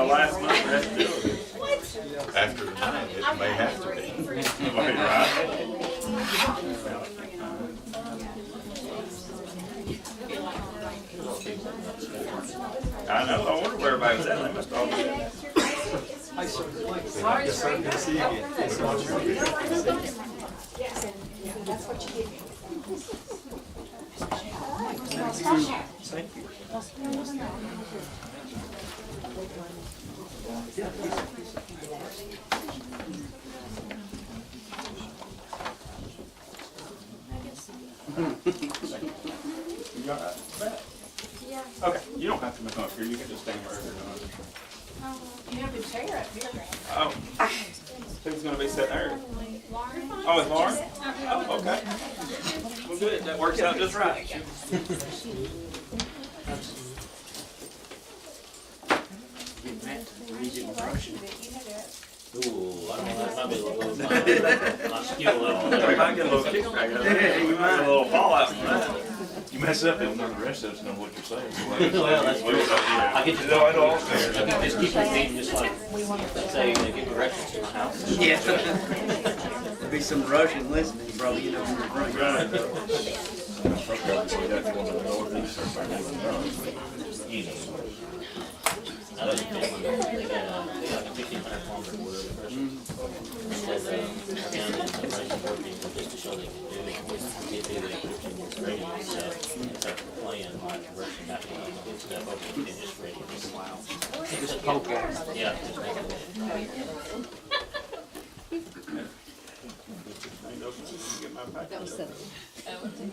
the last month we have to do it. After tonight, it may have to be. I know, I wonder where everybody's at, they must all be. Thank you. You got that? Yeah. Okay, you don't have to come up here, you can just stand wherever you're doing. You have a chair up here. Oh, who's gonna be sitting there? Lauren? Oh, it's Lauren? Oh, okay. Well, good, that works out just right. Ooh, I don't know, that might be a little, my skill level. We might get a little kickback out of that. We might get a little fallout from that. You mess up, and none of the rest of us know what you're saying. Well, that's true. I get to, No, I don't. I can just keep repeating, just like, say, give directions to my house. Yeah. There'll be some Russian listening, brother, you know, when you're running. Right. I don't think they got like a 1,500 kilometer border of person. Said, down in the Russian working just to show they can do it. If they put in this radio stuff and start playing like Russian happening, get stuff open and just ready. Wow. Just poke at it. Yeah, just make it. Get my package open.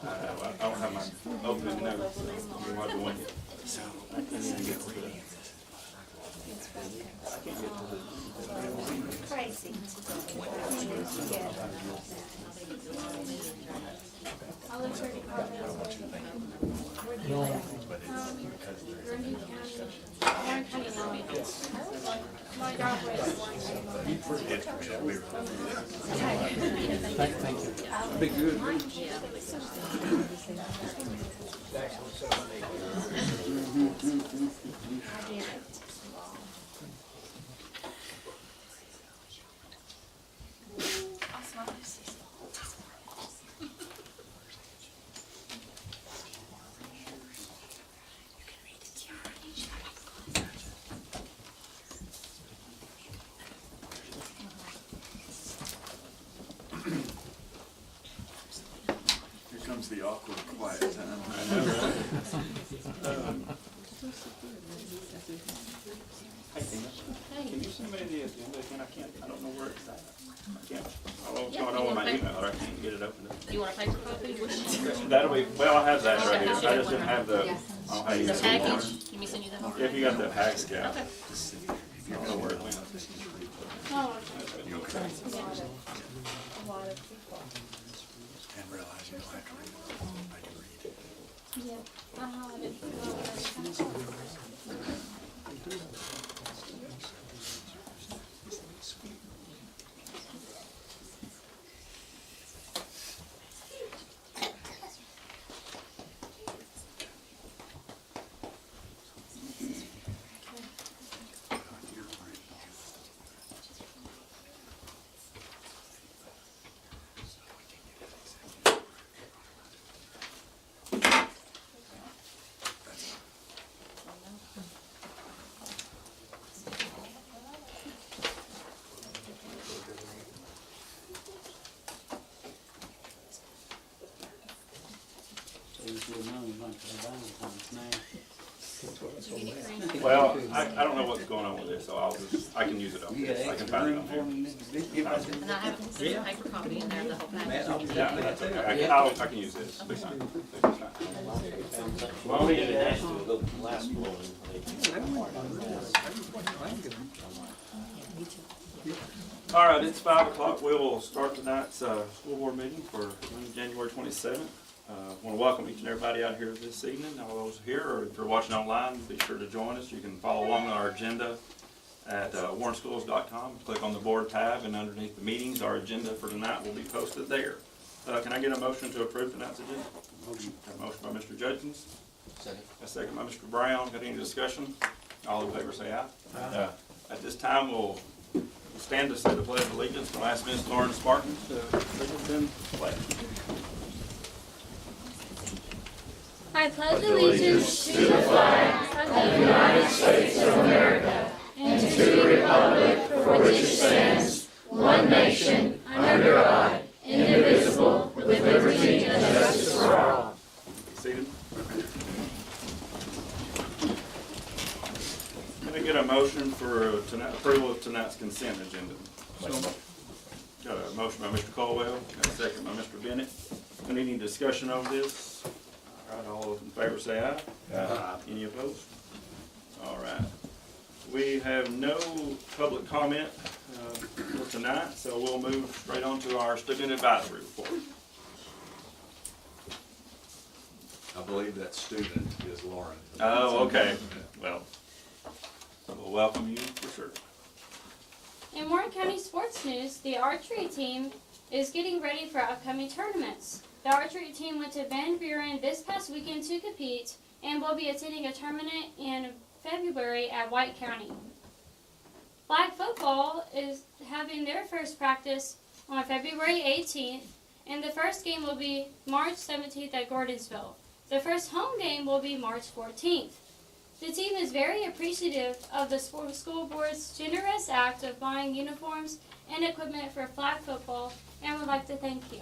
I don't have my opening notes, so you might go in. Crazy. I'll look for the comments. Warren County Law. My driveway is Be good. Here comes the awkward quiet time. Hey, Tina, can you send me the agenda again? I don't know where it's at. I can't, I don't know what's going on with my email, or I can't get it open. You want a paper copy? That'll be, well, I have that right here, I just didn't have the, I don't have The the package, let me send you that. If you got the hack scout, Okay. I don't know where it went. You okay? a lot of people. And realize you don't have to read it. I can read it. Yeah. I didn't. Well, I don't know what's going on with this, so I can use it on this, I can find it on here. And I have a paper copy in there, the whole package. Yeah, that's okay, I can use this, it's fine. It's fine. Well, we did it actually, the last one. All right, it's 5 o'clock. We will start tonight's school board meeting for January 27th. Want to welcome each and everybody out here this evening. All those here, or if you're watching online, be sure to join us. You can follow along on our agenda at warrenschools.com. Click on the board tab, and underneath the meetings, our agenda for tonight will be posted there. Can I get a motion to approve tonight's agenda? A motion by Mr. Judkins, Second. a second by Mr. Brown. Got any discussion? All in favor say aye. At this time, we'll stand to say the pledge of allegiance. I'll ask Ms. Lauren Spartan to lead us in pledge. I pledge allegiance to the flag of the United States of America and to the republic for which it stands, one nation, under God, indivisible, with liberty and justice for all. Be seated. Can I get a motion for approval of tonight's consent agenda? Got a motion by Mr. Colwell, got a second by Mr. Bennett. Any discussion over this? All right, all those in favor say aye. Aye. Any opposed? All right. We have no public comment for tonight, so we'll move straight on to our student advisory report. I believe that student is Lauren. Oh, okay. Well, we'll welcome you for sure. In Warren County sports news, the archery team is getting ready for upcoming tournaments. The archery team went to Van Buren this past weekend to compete and will be attending a tournament in February at White County. Flag football is having their first practice on February 18th, and the first game will be March 17th at Gordonsville. The first home game will be March 14th. The team is very appreciative of the school board's generous act of buying uniforms and equipment for flag football and would like to thank you.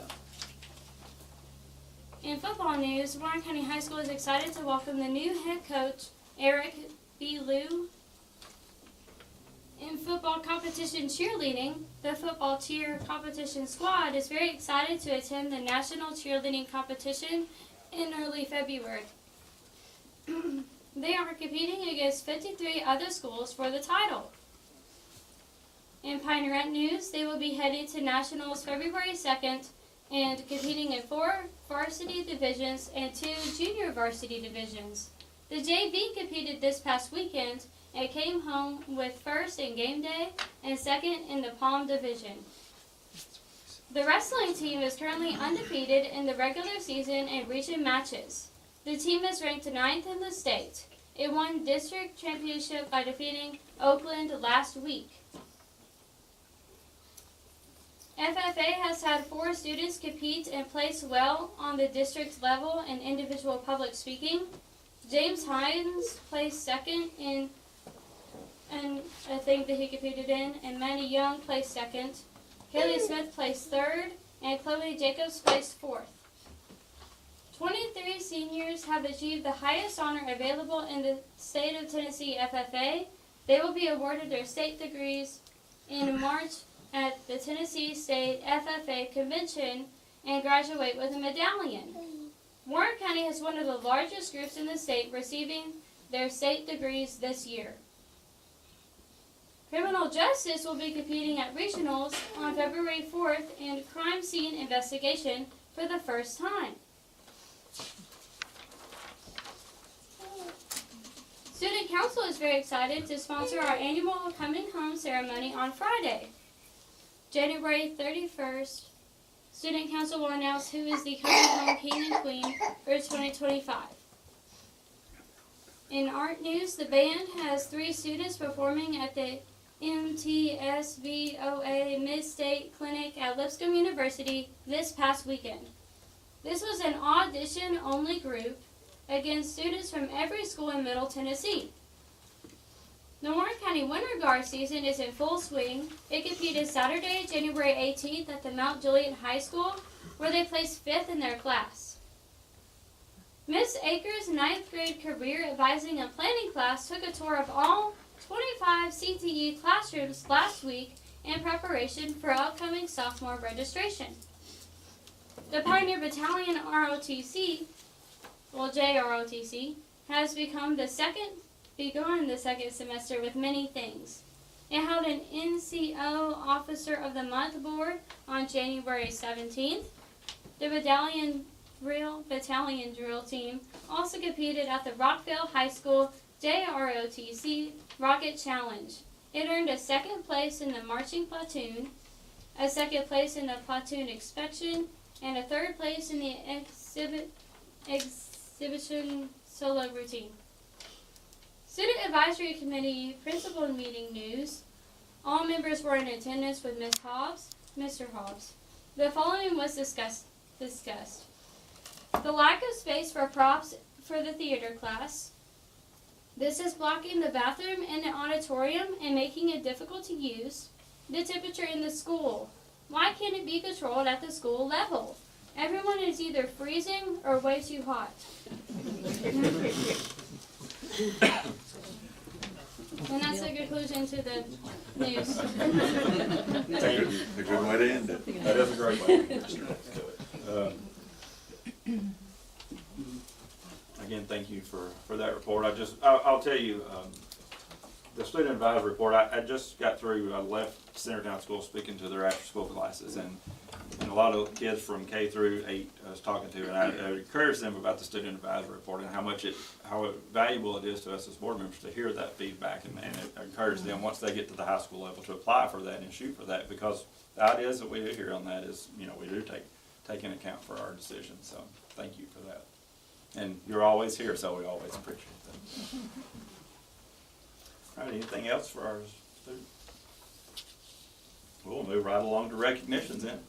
In football news, Warren County High School is excited to welcome the new head coach, Eric B. Liu. In football competition cheerleading, the football cheer competition squad is very excited to attend the national cheerleading competition in early February. They are competing against 53 other schools for the title. In Pioneer news, they will be heading to nationals February 2nd and competing in 4 varsity divisions and 2 junior varsity divisions. The JV competed this past weekend and came home with first in game day and second in the Palm division. The wrestling team is currently undefeated in the regular season and region matches. The team is ranked 9th in the state. It won district championship by defeating Oakland last week. FFA has had 4 students compete and place well on the district level in individual public speaking. James Hines placed second in a thing that he competed in, and Manny Young placed second. Haley Smith placed third, and Chloe Jacobs placed fourth. 23 seniors have achieved the highest honor available in the state of Tennessee FFA. They will be awarded their state degrees in March at the Tennessee State FFA Convention and graduate with a medallion. Warren County has one of the largest groups in the state receiving their state degrees this year. Criminal Justice will be competing at regionals on February 4th in crime scene investigation for the first time. Student Council is very excited to sponsor our annual Coming Home ceremony on Friday, January 31st. Student Council will announce who is the Coming Home King and Queen for 2025. In art news, the band has 3 students performing at the MTSVOA Mid-State Clinic at Lipscomb University this past weekend. This was an audition-only group against students from every school in Middle Tennessee. The Warren County Winter Guard season is in full swing. It competed Saturday, January 18th at the Mount Juliet High School, where they placed 5th in their class. Miss Akers' 9th grade career advising and planning class took a tour of all 25 CTE classrooms last week in preparation for upcoming sophomore registration. The Pioneer Battalion ROTC, JROTC, has begun the second semester with many things. It held an NCO Officer of the Month board on January 17th. The battalion drill team also competed at the Rockville High School JROTC Rocket Challenge. It earned a 2nd place in the marching platoon, a 2nd place in the platoon inspection, and a third place in the exhibition solo routine. Student Advisory Committee Principal Meeting News. All members were in attendance with Ms. Hobbs, Mr. Hobbs. The following was discussed. The lack of space for props for the theater class. This is blocking the bathroom and the auditorium and making it difficult to use. The temperature in the school. Why can't it be controlled at the school level? Everyone is either freezing or way too hot. And that's the conclusion to the news. A good way to end it. That is a great way. Again, thank you for that report. I'll tell you, the student advisory report, I just got through, I left Centertown School speaking to their after-school classes, and a lot of kids from K through 8 I was talking to, and I encouraged them about the student advisory report and how valuable it is to us as board members to hear that feedback, and I encourage them once they get to the high school level to apply for that and shoot for that, because the ideas that we do here on that is, we do take into account for our decisions, so thank you for that. And you're always here, so we always appreciate that. All right, anything else for our students? We'll move right along to recognitions then.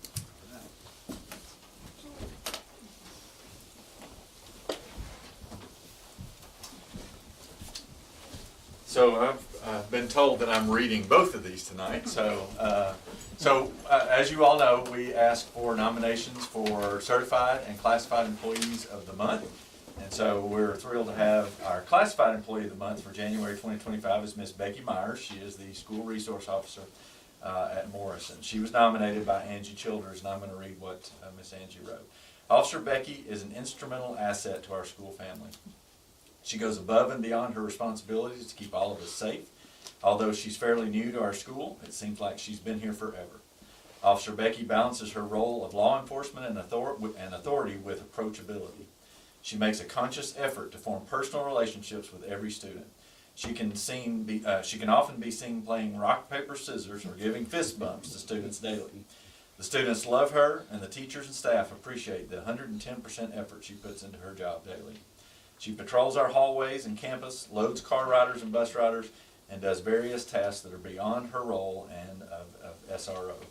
So I've been told that I'm reading both of these tonight. So as you all know, we ask for nominations for Certified and Classified Employees of the Month. And so we're thrilled to have our Classified Employee of the Month for January 2025 is Miss Becky Myers. She is the School Resource Officer at Morrison. She was nominated by Angie Childers, and I'm going to read what Miss Angie wrote. Officer Becky is an instrumental asset to our school family. She goes above and beyond her responsibilities to keep all of us safe. Although she's fairly new to our school, it seems like she's been here forever. Officer Becky balances her role of law enforcement and authority with approachability. She makes a conscious effort to form personal relationships with every student. She can often be seen playing rock, paper, scissors or giving fist bumps to students daily. The students love her, and the teachers and staff appreciate the 110% effort she puts into her job daily. She patrols our hallways and campus, loads car riders and bus riders, and does various tasks that are beyond her role and of SRO.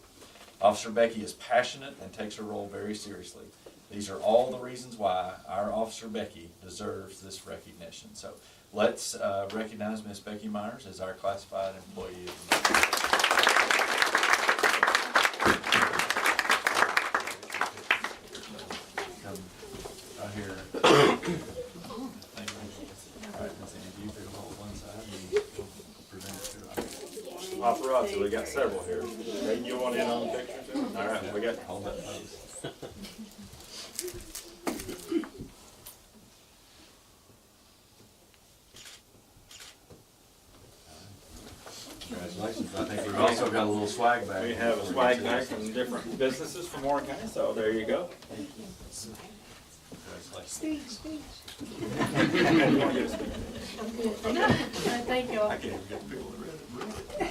Officer Becky is passionate and takes her role very seriously. These are all the reasons why our Officer Becky deserves this recognition. So let's recognize Miss Becky Myers as our Classified Employee of the Month. Come right here. Thank you. All right, Miss Angie, you pick hold one side and we'll present it to our Paparazzi, we got several here. Hey, you want in on the picture too? All right, we got. hold that pose. Congratulations. I think we've also got a little swag bag. We have a swag bag from different businesses from Warren County, so there you go. Congratulations. Thank you. I can't even get people to read it.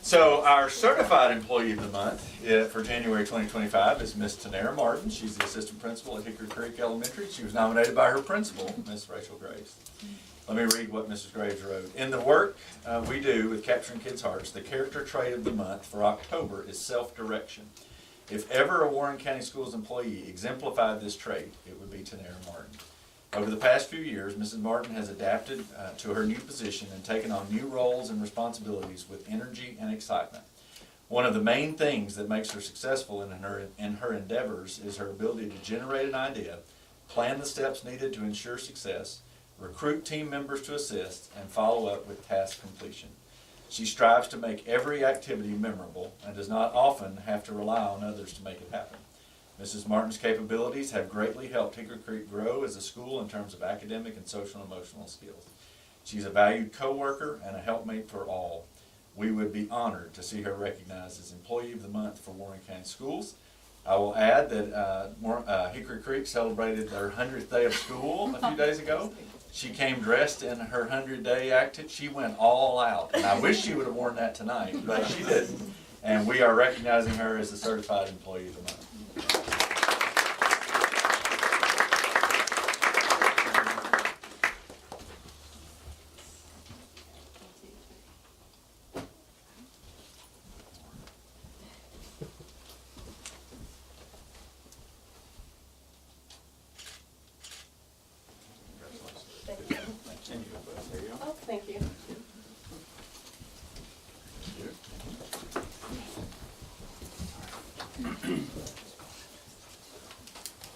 So our Certified Employee of the Month for January 2025 is Miss Tanera Martin. She's the Assistant Principal at Hickory Creek Elementary. She was nominated by her principal, Miss Rachel Graves. Let me read what Mrs. Graves wrote. In the work we do with Capturing Kids' Hearts, the character trait of the month for October is self-direction. If ever a Warren County Schools employee exemplified this trait, it would be Tanera Martin. Over the past few years, Mrs. Martin has adapted to her new position and taken on new roles and responsibilities with energy and excitement. One of the main things that makes her successful in her endeavors is her ability to generate an idea, plan the steps needed to ensure success, recruit team members to assist, and follow up with task completion. She strives to make every activity memorable and does not often have to rely on others to make it happen. Mrs. Martin's capabilities have greatly helped Hickory Creek grow as a school in terms of academic and social and emotional skills. She's a valued co-worker and a helpmate for all. We would be honored to see her recognized as Employee of the Month for Warren County Schools. I will add that Hickory Creek celebrated their 100th day of school a few days ago. She came dressed in her 100-day active. She went all out, and I wish she would have worn that tonight, but she didn't. and we are recognizing her as the Certified Employee of the Month. Oh, thank you.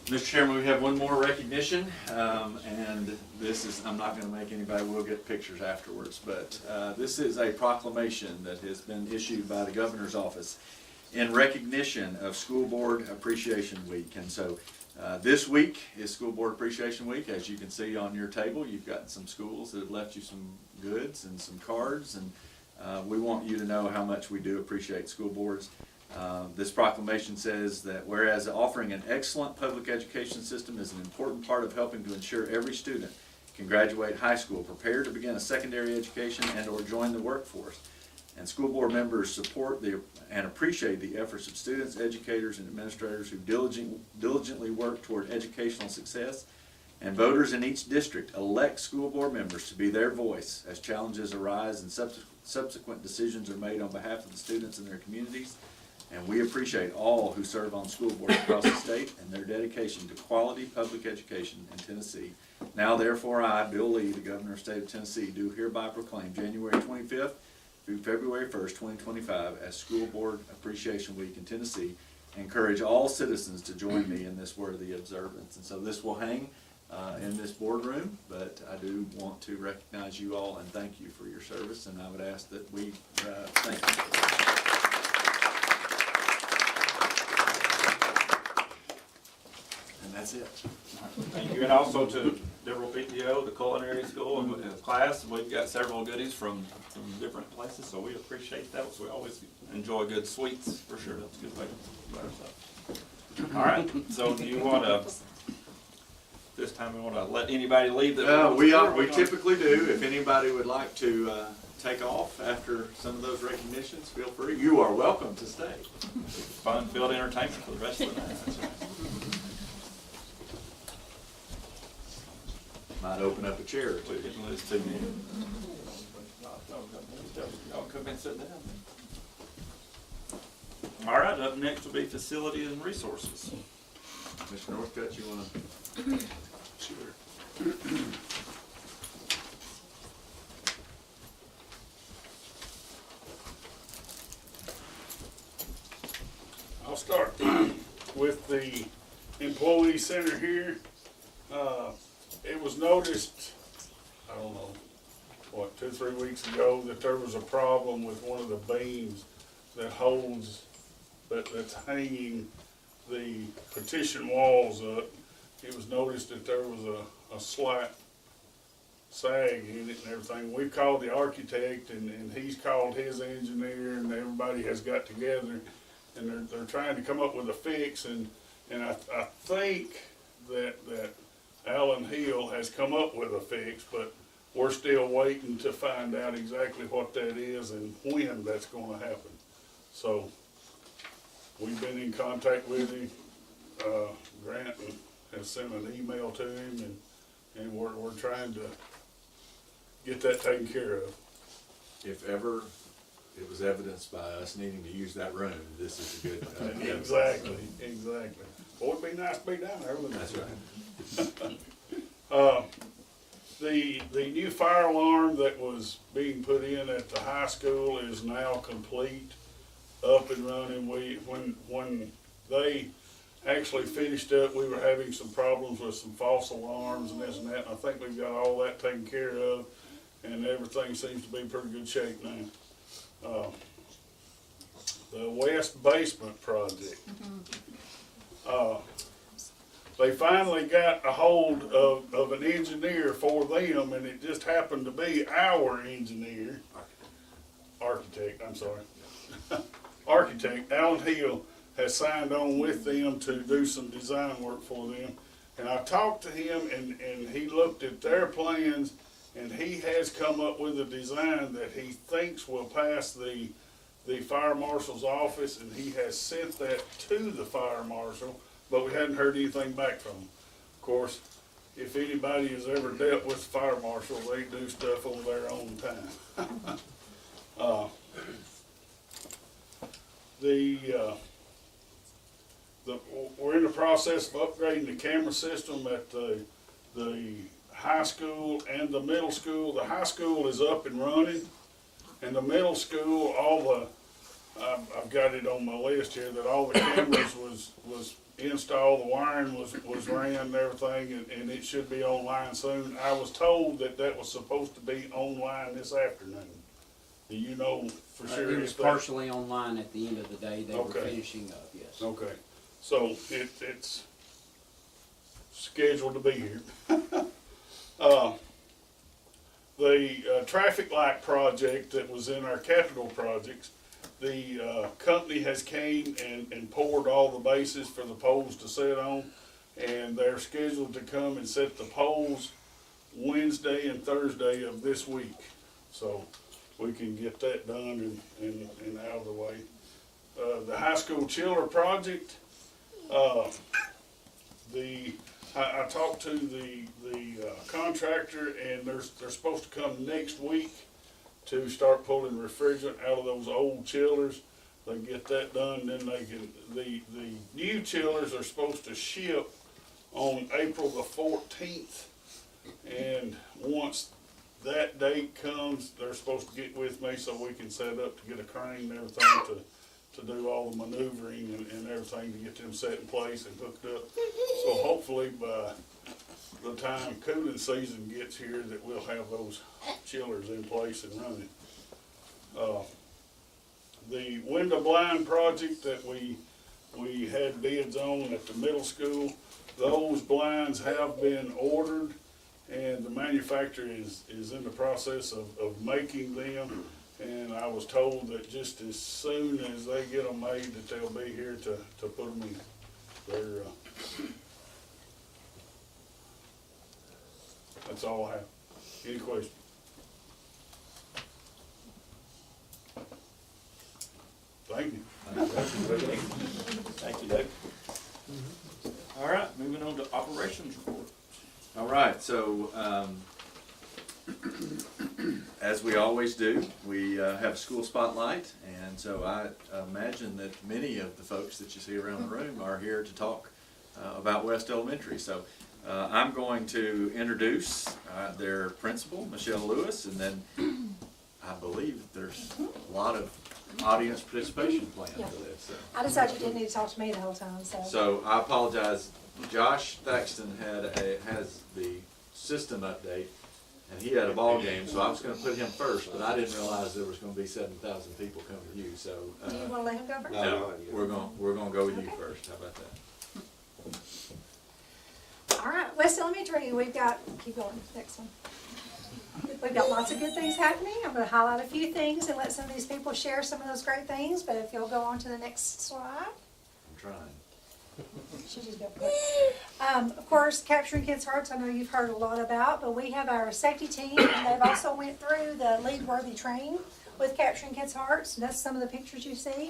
Mr. Chairman, we have one more recognition, and this is, I'm not gonna make anybody, we'll get pictures afterwards, but this is a proclamation that has been issued by the governor's office in recognition of School Board Appreciation Week. And so this week is School Board Appreciation Week. As you can see on your table, you've got some schools that have left you some goods and some cards, and we want you to know how much we do appreciate school boards. This proclamation says that whereas offering an excellent public education system is an important part of helping to ensure every student can graduate high school prepared to begin a secondary education and or join the workforce, and school board members support and appreciate the efforts of students, educators, and administrators who diligently work toward educational success, and voters in each district elect school board members to be their voice as challenges arise and subsequent decisions are made on behalf of the students and their communities. And we appreciate all who serve on school boards across the state and their dedication to quality public education in Tennessee. Now therefore I, Bill Lee, the Governor of the State of Tennessee, do hereby proclaim January 25th through February 1st, 2025 as School Board Appreciation Week in Tennessee. Encourage all citizens to join me in this worthy observance. And so this will hang in this boardroom, but I do want to recognize you all and thank you for your service, and I would ask that we thank you. And that's it. Thank you, and also to Deverell PTO, the culinary school, and the class. We've got several goodies from different places, so we appreciate that. So we always enjoy good sweets, for sure. That's a good way to buy ourselves. All right, so do you want to, this time we want to let anybody leave that? We typically do. If anybody would like to take off after some of those recognitions, feel free. You are welcome to stay. Fun-filled entertainment for the rest of the night. That's right. Might open up a chair or two. Getting those two men. Y'all come and sit down. All right, up next will be facilities and resources. Mr. Northcutt, you want to? Sure. I'll start with the employee center here. It was noticed, I don't know, 2 or 3 weeks ago, that there was a problem with one of the beams that holds, that's hanging the partition walls up. It was noticed that there was a slight sag in it and everything. We've called the architect and he's called his engineer, and everybody has got together and they're trying to come up with a fix, and I think that Alan Hill has come up with a fix, but we're still waiting to find out exactly what that is and when that's going to happen. So we've been in contact with him. Grant has sent an email to him, and we're trying to get that taken care of. If ever it was evidenced by us needing to use that room, this is a good Exactly. Boy, it'd be nice to be down there, wouldn't it? That's right. The new fire alarm that was being put in at the high school is now complete, up and running. When they actually finished up, we were having some problems with some false alarms and this and that, and I think we've got all that taken care of, and everything seems to be in pretty good shape now. The west basement project. They finally got a hold of an engineer for them, and it just happened to be our engineer, architect, Alan Hill, has signed on with them to do some design work for them. And I talked to him, and he looked at their plans, and he has come up with a design that he thinks will pass the the fire marshal's office, and he has sent that to the fire marshal, but we hadn't heard anything back from him. Of course, if anybody has ever dealt with the fire marshal, they do stuff on their own time. We're in the process of upgrading the camera system at the high school and the middle school. The high school is up and running, and the middle school, I've got it on my list here, that all the cameras was installed, the wiring was ran and everything, and it should be online soon. I was told that was supposed to be online this afternoon. Do you know for sure? It was partially online at the end of the day. They were finishing up, yes. Okay, so it's scheduled to be here. The traffic light project that was in our capital projects, the company has came and poured all the bases for the poles to sit on, and they're scheduled to come and set the poles Wednesday and Thursday of this week. So we can get that done and out of the way. The high school chiller project, I talked to the contractor, and they're supposed to come next week to start pulling refrigerant out of those old chillers. They get that done, then they can, the new chillers are supposed to ship on April the 14th. And once that date comes, they're supposed to get with me so we can set up to get a crane and everything to do all the maneuvering and everything to get them set in place and hooked up. So hopefully by the time cooling season gets here, that we'll have those chillers in place and running. The window blind project that we had bids on at the middle school, those blinds have been ordered, and the manufacturer is in the process of making them. And I was told that just as soon as they get them made, that they'll be here to put them in. That's all I have. Any questions? Thank you. Thank you, Doug. All right, moving on to operations report. All right, so, as we always do, we have a school spotlight, and so I imagine that many of the folks that you see around the room are here to talk about West Elementary. So I'm going to introduce their principal, Michelle Lewis, and then I believe that there's a lot of audience participation planned for this. So. I decided you didn't need to talk to me the whole time, so. So I apologize. Josh Thaxton has the system update, and he had a ball game, so I was going to put him first, but I didn't realize there was going to be 7,000 people coming to you. So Do you want to let him go first? no, we're going to go with you first. How about that? All right, West Elementary, we've got, keep going, next one. We've got lots of good things happening. I'm going to highlight a few things and let some of these people share some of those great things, but if you'll go on to the next slide. I'm trying. She just got quick. Of course, Capturing Kids' Hearts, I know you've heard a lot about, but we have our safety team, and they've also went through the Lead Worthy training with Capturing Kids' Hearts, and that's some of the pictures you see.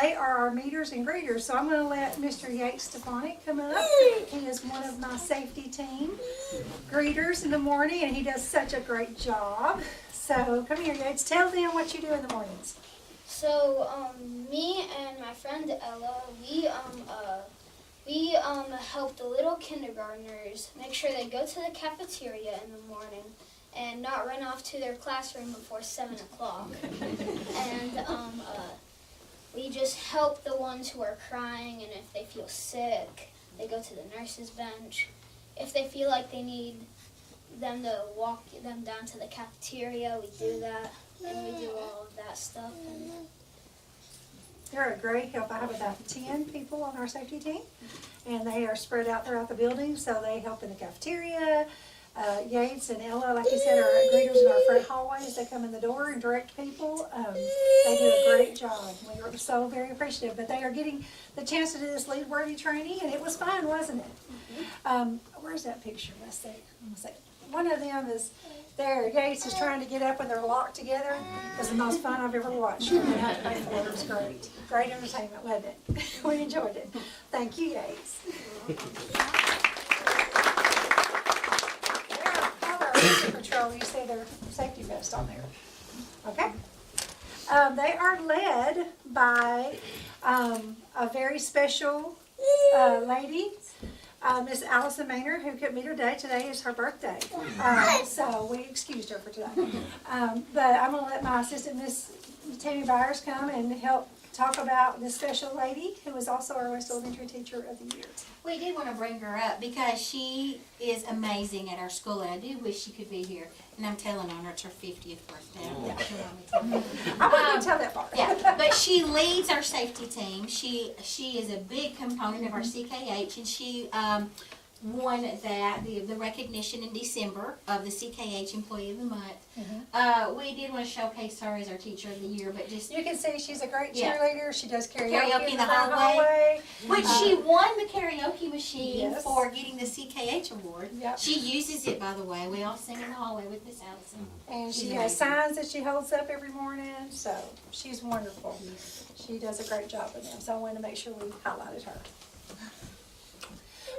They are our meters and greeters, so I'm going to let Mr. Yates Stefanik come up. He is one of my safety team greeters in the morning, and he does such a great job. So come here, Yates, tell them what you do in the mornings. So, me and my friend Ella, we help the little kindergartners make sure they go to the cafeteria in the morning and not run off to their classroom before 7 o'clock. And we just help the ones who are crying, and if they feel sick, they go to the nurse's bench. If they feel like they need them to walk them down to the cafeteria, we do that, and we do all of that stuff. And They're a great help. I have about 10 people on our safety team, and they are spread out throughout the building, so they help in the cafeteria. Yates and Ella, like you said, are greeters in our front hallways. They come in the door and direct people. They do a great job. We are so very appreciative, but they are getting the chance to do this Lead Worthy training, and it was fun, wasn't it? Where's that picture? Let's see. one of them is there. Yates is trying to get up when they're locked together. It was the most fun I've ever watched. We didn't have to pay for it. It was great. Great entertainment, wasn't it? We enjoyed it. Thank you, Yates. Rescue Patrol, you see their safety vest on there. Okay? They are led by a very special lady, Miss Allison Maynard, who couldn't meet her day. Today is her birthday. So we excused her for today. But I'm going to let my assistant, Miss Tammy Byers, come and help talk about this special lady who is also our West Elementary Teacher of the Year. We did want to bring her up because she is amazing at our school, and I do wish she could be here. And I'm telling on her, it's her 50th birthday. I wasn't going to tell that part. Yeah, but she leads our safety team. She is a big component of our CKH, and she won the recognition in December of the CKH Employee of the Month. We did want to showcase her as our Teacher of the Year, but just you can see she's a great Yeah. cheerleader. She does karaoke in the hallway. Which Uh, she won the karaoke machine Yes. for getting the CKH award. Yep. She uses it, by the way. We all sing in the hallway with Miss Allison. And She's she has amazing. signs that she holds up every morning, so she's wonderful. She does a great job with them, so I wanted to make sure we highlighted her.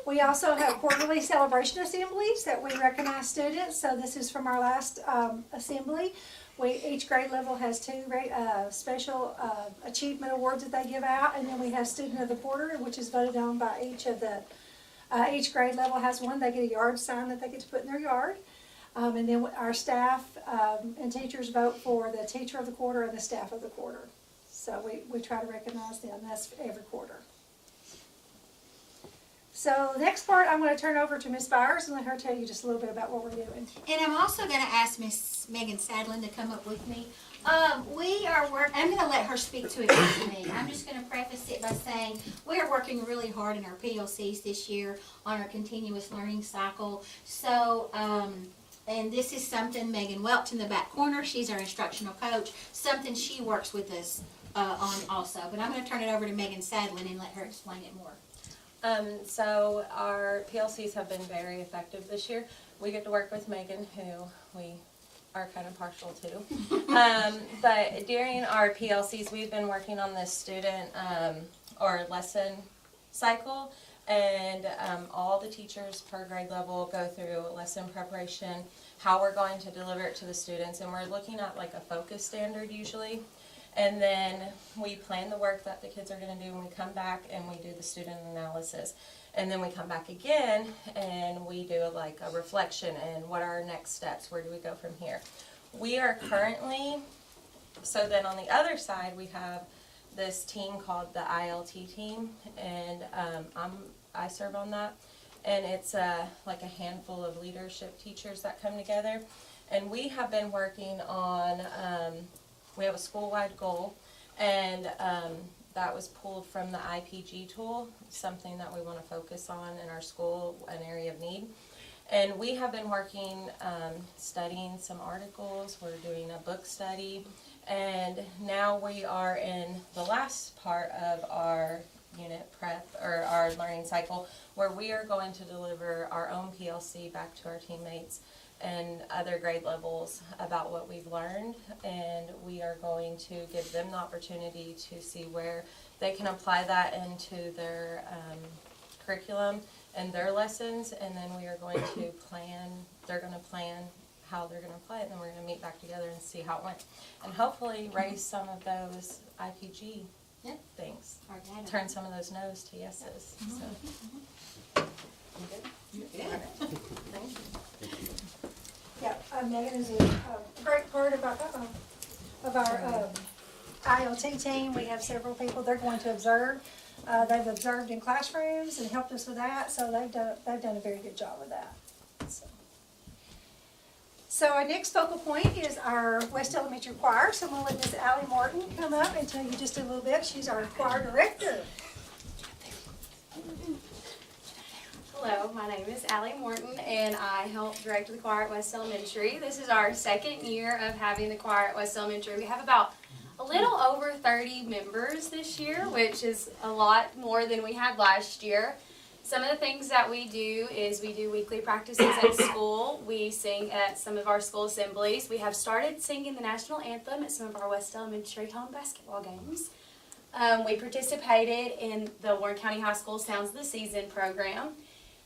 We also have quarterly celebration assemblies that we recognize students, so this is from our last assembly. Each grade level has two special achievement awards that they give out, and then we have Student of the Quarter, which is voted on by each grade level has one. They get a yard sign that they get to put in their yard. And then our staff and teachers vote for the Teacher of the Quarter and the Staff of the Quarter. So we try to recognize them. That's every quarter. So the next part, I'm going to turn over to Miss Byers and let her tell you just a little bit about what we're doing. And I'm also going to ask Miss Megan Sadlin to come up with me. I'm going to let her speak to it for me. I'm just going to preface it by saying we are working really hard in our PLCs this year on our continuous learning cycle. So, and this is something Megan Welch in the back corner, she's our instructional coach, something she works with us on also. But I'm going to turn it over to Megan Sadlin and let her explain it more. So our PLCs have been very effective this year. We get to work with Megan, who we are kind of partial to. But during our PLCs, we've been working on this student or lesson cycle, and all the teachers per grade level go through lesson preparation, how we're going to deliver it to the students, and we're looking at like a focus standard usually. And then we plan the work that the kids are going to do, and we come back and we do the student analysis. And then we come back again and we do like a reflection and what are our next steps, where do we go from here. We are currently, so then on the other side we have this team called the ILT team, and I serve on that. And it's like a handful of leadership teachers that come together. And we have been working on, we have a school-wide goal, and that was pulled from the IPG tool, something that we want to focus on in our school, an area of need. And we have been working, studying some articles, we're doing a book study, and now we are in the last part of our unit prep, or our learning cycle, where we are going to deliver our own PLC back to our teammates and other grade levels about what we've learned, and we are going to give them the opportunity to see where they can apply that into their curriculum and their lessons, and then we are going to plan, they're going to plan how they're going to apply it, and then we're going to meet back together and see how it went, and hopefully raise some of those IPG things, turn some of those no's to yeses. So. Yeah, Megan is a great part of our ILT team. We have several people. They're going to observe. They've observed in classrooms and helped us with that, so they've done a very good job with that. So our next focal point is our West Elementary Choir. So I'm going to let Miss Allie Martin come up and tell you just a little bit. She's our choir director. Hello, my name is Allie Morton, and I help direct the choir at West Elementary. This is our second year of having the choir at West Elementary. We have about a little over 30 members this year, which is a lot more than we had last year. Some of the things that we do is we do weekly practices at school. We sing at some of our school assemblies. We have started singing the national anthem at some of our West Elementary home basketball games. We participated in the Warren County High School Sounds of the Season program.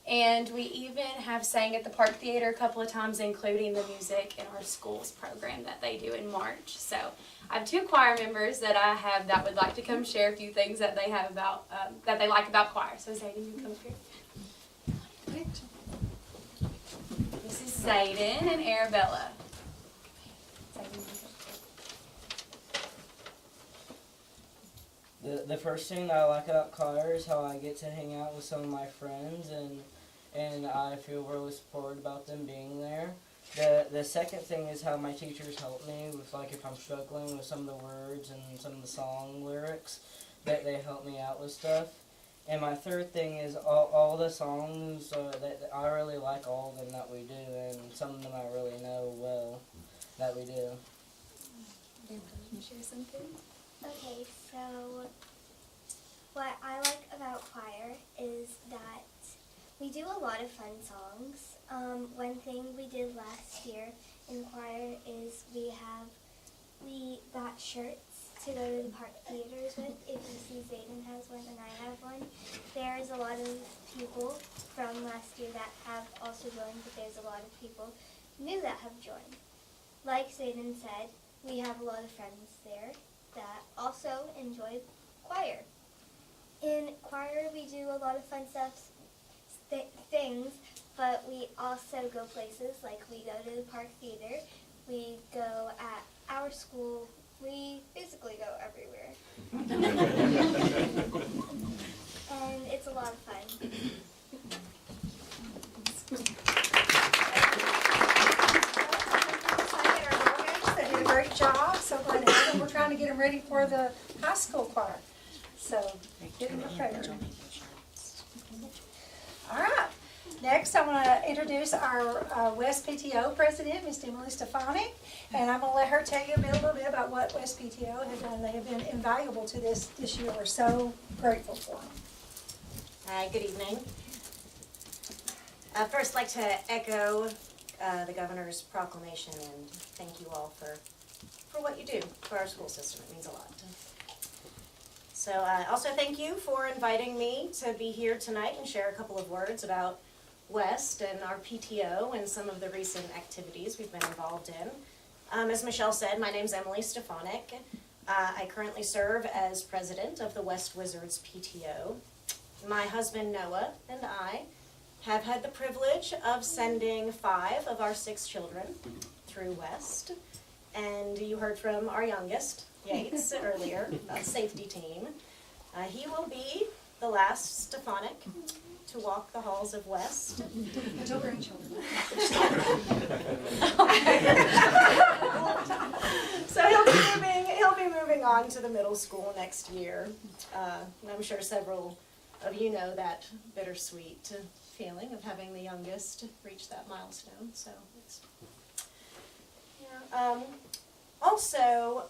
And we even have sang at the Park Theater a couple of times, including the music in our schools program that they do in March. So I have 2 choir members that I have that would like to come share a few things that they have about, that they like about choir. So Zayden, you come up here. This is Zayden and Arabella. The first thing that I like about choir is how I get to hang out with some of my friends, and I feel really supported about them being there. The second thing is how my teachers help me with, like, if I'm struggling with some of the words and some of the song lyrics, that they help me out with stuff. And my third thing is all the songs that I really like all of them that we do, and some of them I really know well that we do. Share something? Okay, so what I like about choir is that we do a lot of fun songs. One thing we did last year in choir is we got shirts to go to the Park Theaters with. If you see Zayden has one and I have one. There's a lot of people from last year that have also joined, but there's a lot of people new that have joined. Like Zayden said, we have a lot of friends there that also enjoy choir. In choir, we do a lot of fun things, but we also go places, like we go to the Park Theater, we go at our school, we basically go everywhere. And it's a lot of fun. They did a great job, so glad to have them. We're trying to get them ready for the high school choir, so get them prepared. All right, next I want to introduce our West PTO president, Ms. Emily Stefanik, and I'm going to let her tell you a little bit about what West PTO has done. They have been invaluable to this year. We're so grateful for them. Hi, good evening. First, I'd like to echo the governor's proclamation and thank you all for what you do for our school system. It means a lot. So also thank you for inviting me to be here tonight and share a couple of words about West and our PTO and some of the recent activities we've been involved in. As Michelle said, my name's Emily Stefanik. I currently serve as president of the West Wizards PTO. My husband Noah and I have had the privilege of sending 5 of our 6 children through West. And you heard from our youngest, Yates, earlier, about safety team. He will be the last Stefanik to walk the halls of West. No grandchildren. So he'll be moving on to the middle school next year. And I'm sure several of you know that bittersweet feeling of having the youngest reach that milestone. So it's, yeah. Also,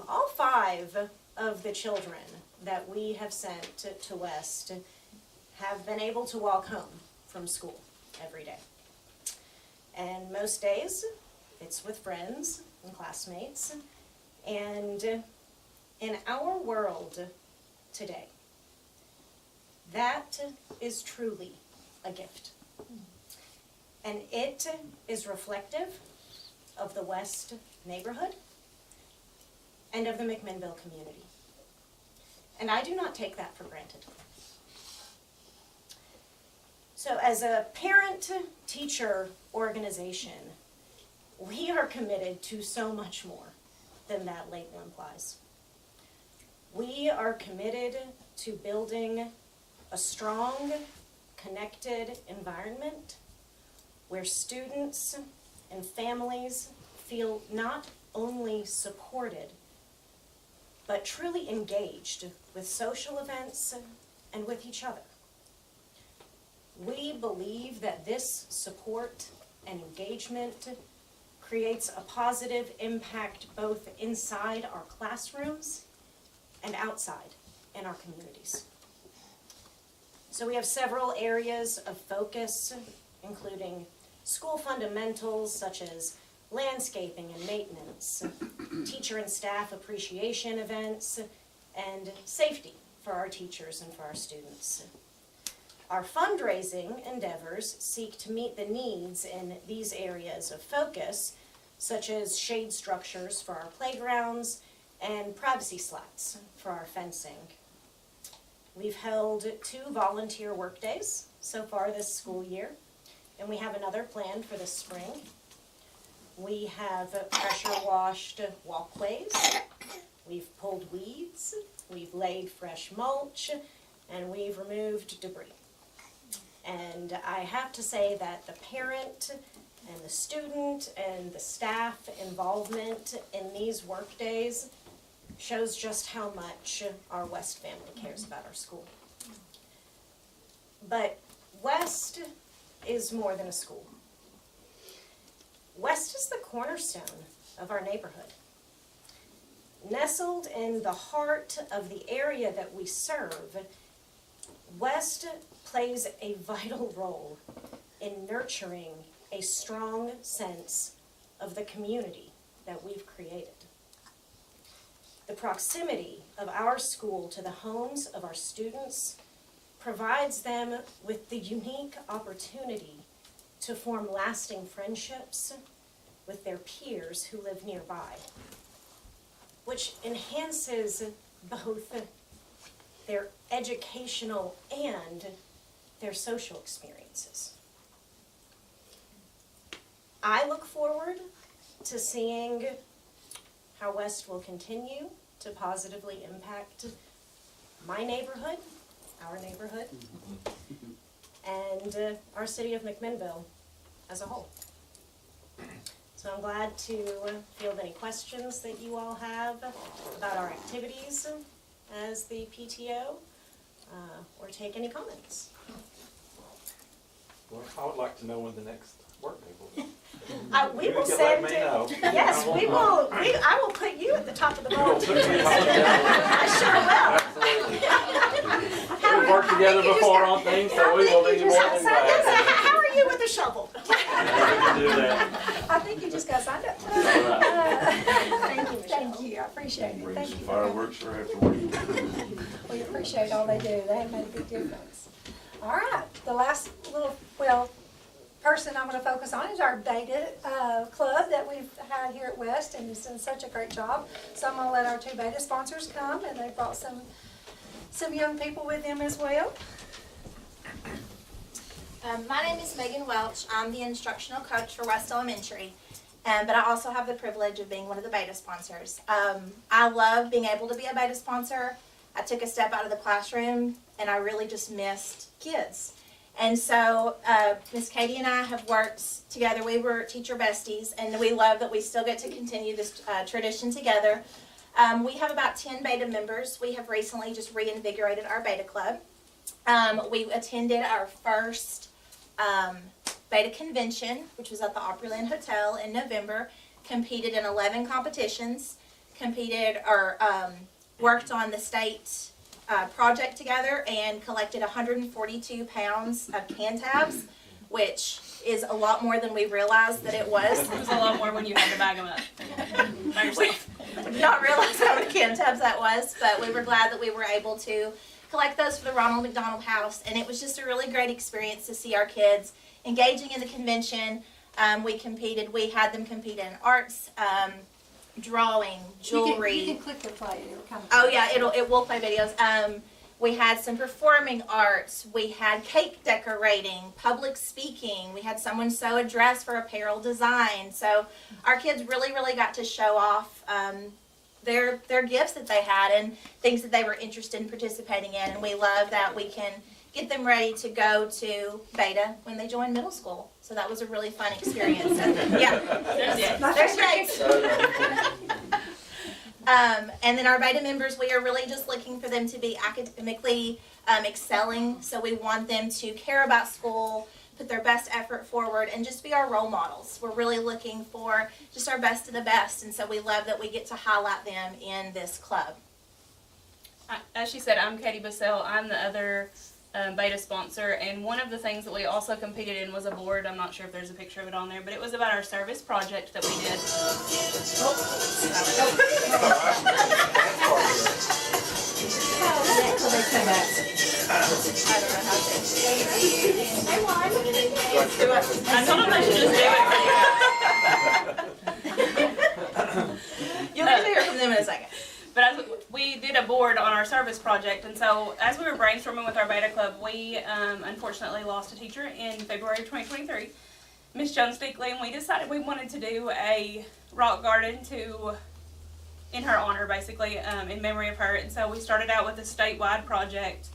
all 5 of the children that we have sent to West have been able to walk home from school every day. And most days, it's with friends and classmates. And in our world today, that is truly a gift. And it is reflective of the West neighborhood and of the McMinnville community. And I do not take that for granted. So as a parent-teacher organization, we are committed to so much more than that label implies. We are committed to building a strong, connected environment where students and families feel not only supported, but truly engaged with social events and with each other. We believe that this support and engagement creates a positive impact both inside our classrooms and outside in our communities. So we have several areas of focus, including school fundamentals such as landscaping and maintenance, teacher and staff appreciation events, and safety for our teachers and for our students. Our fundraising endeavors seek to meet the needs in these areas of focus, such as shade structures for our playgrounds and privacy slats for our fencing. We've held 2 volunteer work days so far this school year, and we have another planned for this spring. We have pressure washed walkways, we've pulled weeds, we've laid fresh mulch, and we've removed debris. And I have to say that the parent and the student and the staff involvement in these work days shows just how much our West family cares about our school. But West is more than a school. West is the cornerstone of our neighborhood. Nestled in the heart of the area that we serve, West plays a vital role in nurturing a strong sense of the community that we've created. The proximity of our school to the homes of our students provides them with the unique opportunity to form lasting friendships with their peers who live nearby, which enhances both their educational and their social experiences. I look forward to seeing how West will continue to positively impact my neighborhood, our neighborhood, and our city of McMinnville as a whole. So I'm glad to field any questions that you all have about our activities as the PTO, or take any comments. Well, I would like to know when the next work day will be. We You will can send, let me know. yes, we will, I will put you at the top of the volunteer list. I sure will. We've worked together before on things, so we will be more than glad. How are you with the shovel? to do that. I think you just got signed up. All right. Thank you, Michelle. Thank you, I appreciate it. Bring Thank some you. fireworks for afterwards. We appreciate all they do. They have made a big difference. All right, the last little, person I'm going to focus on is our beta club that we've had here at West, and it's done such a great job. So I'm going to let our 2 beta sponsors come, and they brought some young people with them as well. My name is Megan Welch. I'm the instructional coach for West Elementary, but I also have the privilege of being one of the beta sponsors. I love being able to be a beta sponsor. I took a step out of the classroom, and I really just missed kids. And so Miss Katie and I have worked together. We were teacher besties, and we love that we still get to continue this tradition together. We have about 10 beta members. We have recently just reinvigorated our beta club. We attended our first beta convention, which was at the Opryland Hotel in November, competed in 11 competitions, worked on the state project together, and collected 142 pounds of can tabs, which is a lot more than we realized that it was. It was a lot more when you had to bag them up by yourself. We did not realize how many can tabs that was, but we were glad that we were able to collect those for the Ronald McDonald House, and it was just a really great experience to see our kids engaging in the convention. We had them compete in arts, drawing, jewelry. You can click the play. It'll come. Oh yeah, it will play videos. We had some performing arts. We had cake decorating, public speaking. We had someone sew a dress for apparel design. So our kids really, really got to show off their gifts that they had and things that they were interested in participating in. And we love that we can get them ready to go to beta when they join middle school. So that was a really fun experience. And, yeah, there's dates. And then our beta members, we are really just looking for them to be academically excelling. So we want them to care about school, put their best effort forward, and just be our role models. We're really looking for just our best of the best. And so we love that we get to highlight them in this club. As she said, I'm Katie Bissell. I'm the other beta sponsor. And one of the things that we also competed in was a board. I'm not sure if there's a picture of it on there, but it was about our service project that we did. I told them they should just do it. You'll get to hear from them in a second. But as we did a board on our service project, and so as we were brainstorming with our beta club, we unfortunately lost a teacher in February of 2023, Miss Jones Steakley, and we decided we wanted to do a rock garden in her honor, basically, in memory of her. And so we started out with a school-wide project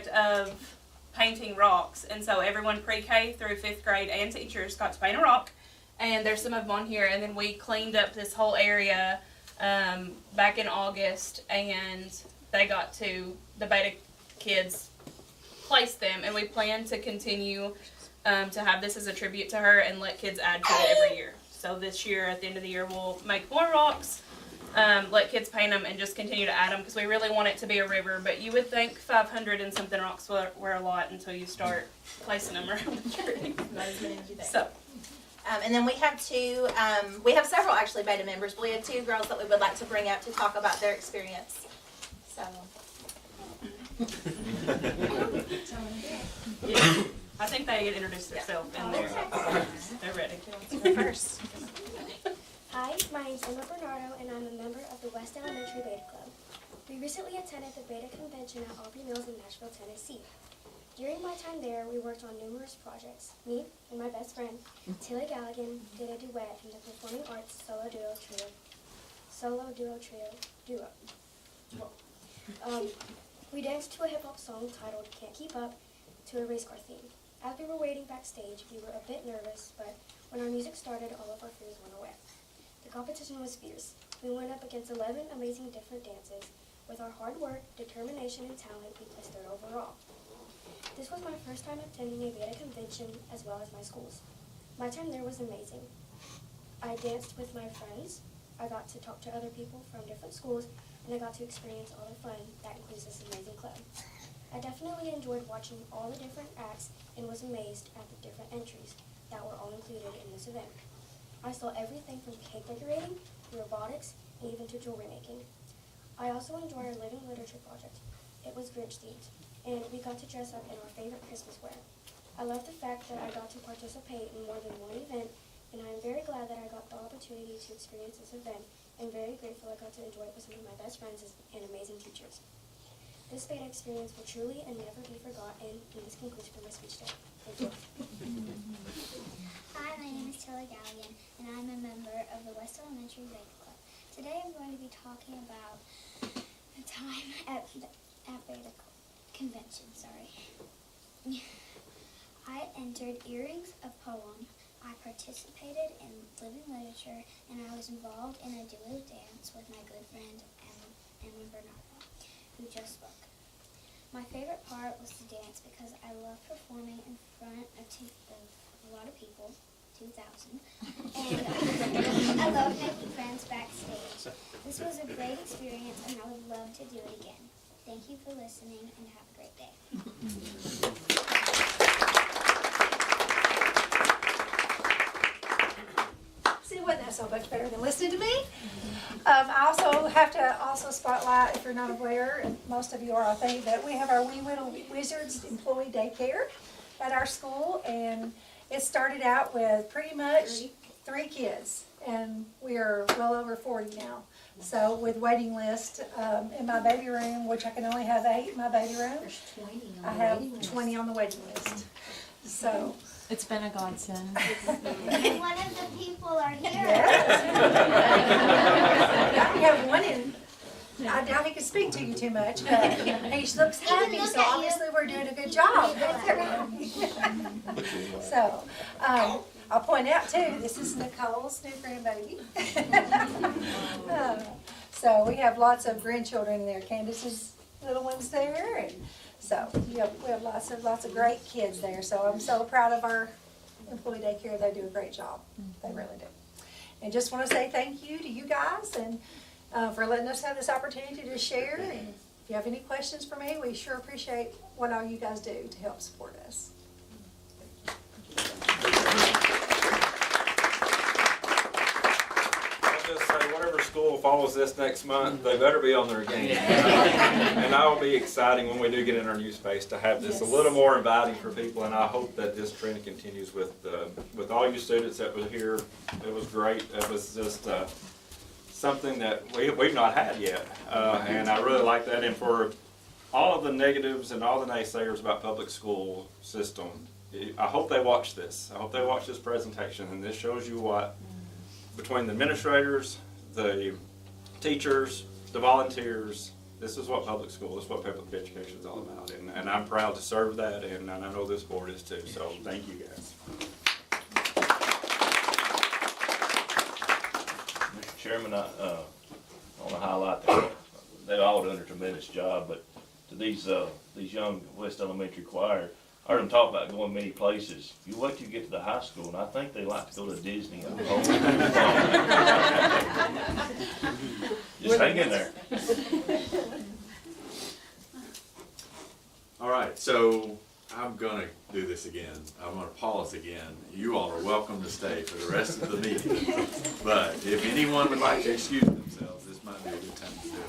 of painting rocks. And so everyone pre-K through 5th grade and teachers got to paint a rock. And there's some of them on here. And then we cleaned up this whole area back in August, and the beta kids placed them. And we plan to continue to have this as a tribute to her and let kids add to it every year. So this year, at the end of the year, we'll make more rocks, let kids paint them, and just continue to add them, because we really want it to be a river. But you would think 500 and something rocks were a lot until you start placing them around the tree. So. And then we have several actually beta members, but we have 2 girls that we would like to bring up to talk about their experience. So. Yeah. I think they get introduced themselves and they're ready. First. Hi, my name is Emma Bernardo, and I'm a member of the West Elementary Beta Club. We recently attended the Beta Convention at Aubrey Mills in Nashville, Tennessee. During my time there, we worked on numerous projects. Me and my best friend, Tilly Galligan, did a duet in the Performing Arts Solo Duo Trio. We danced to a hip-hop song titled Can't Keep Up to a race car theme. As we were waiting backstage, we were a bit nervous, but when our music started, all of our fears went away. The competition was fierce. We went up against 11 amazing different dances. With our hard work, determination, and talent, we placed third overall. This was my first time attending a beta convention as well as my school's. My time there was amazing. I danced with my friends, I got to talk to other people from different schools, and I got to experience all the fun that includes this amazing club. I definitely enjoyed watching all the different acts and was amazed at the different entries that were all included in this event. I saw everything from cake decorating, robotics, and even to jewelry making. I also enjoyed our living literature project. It was Grinch themed, and we got to dress up in our favorite Christmas wear. I love the fact that I got to participate in more than one event, and I am very glad that I got the opportunity to experience this event, and very grateful I got to enjoy it with some of my best friends and amazing teachers. This beta experience will truly and never be forgotten, and this concludes for my speech today. Thank you. Hi, my name is Tilly Galligan, and I'm a member of the West Elementary Beta Club. Today I'm going to be talking about a time at Beta Convention. I entered Earrings of Poem. I participated in living literature, and I was involved in a duo dance with my good friend Emma Bernardo, who just spoke. My favorite part was to dance because I love performing in front of a lot of people, 2,000, and I love making friends backstage. This was a great experience, and I would love to do it again. Thank you for listening, and have a great day. See, wasn't that so much better than listening to me? I also have to spotlight, if you're not aware, and most of you are, I think, that we have our Wee Whittle Wizards employee daycare at our school, and it started out with pretty much 3 kids, and we are well over 40 now. So with waiting list in my baby room, which I can only have 8 in my baby room, I have 20 on the waiting list. So. It's been a godsend. And one of the people are here. Yes. We have one in. I doubt he can speak to you too much, but he looks happy, so obviously we're doing a good job. So, I'll point out too, this is Nicole's new grandbaby. So we have lots of grandchildren there. Candace's little one's there, and so we have lots of great kids there. So I'm so proud of our employee daycare. They do a great job. They really do. And just want to say thank you to you guys and for letting us have this opportunity to share and If you have any questions for me, we sure appreciate what all you guys do to help support us. I'll just say, whatever school follows this next month, they better be on their game. And that will be exciting when we do get in our new space to have this a little more inviting for people, and I hope that this trend continues with all you students that were here. It was great. It was just something that we've not had yet, and I really like that. And for all of the negatives and all the naysayers about public school system, I hope they watch this. I hope they watch this presentation, and this shows you what, between the administrators, the teachers, the volunteers, this is what public school, this is what public education is all about. And I'm proud to serve that, and I know this board is too, so thank you guys. Mr. Chairman, I want to highlight that they all done a tremendous job, but to these young West Elementary choir, I heard them talk about going many places. You wait till you get to the high school, and I think they like to go to Disney. Just hang in there. All right, so I'm gonna do this again. I'm gonna pause again. You all are welcome to stay for the rest of the meeting. But if anyone would like to excuse themselves, this might be a good time to do it.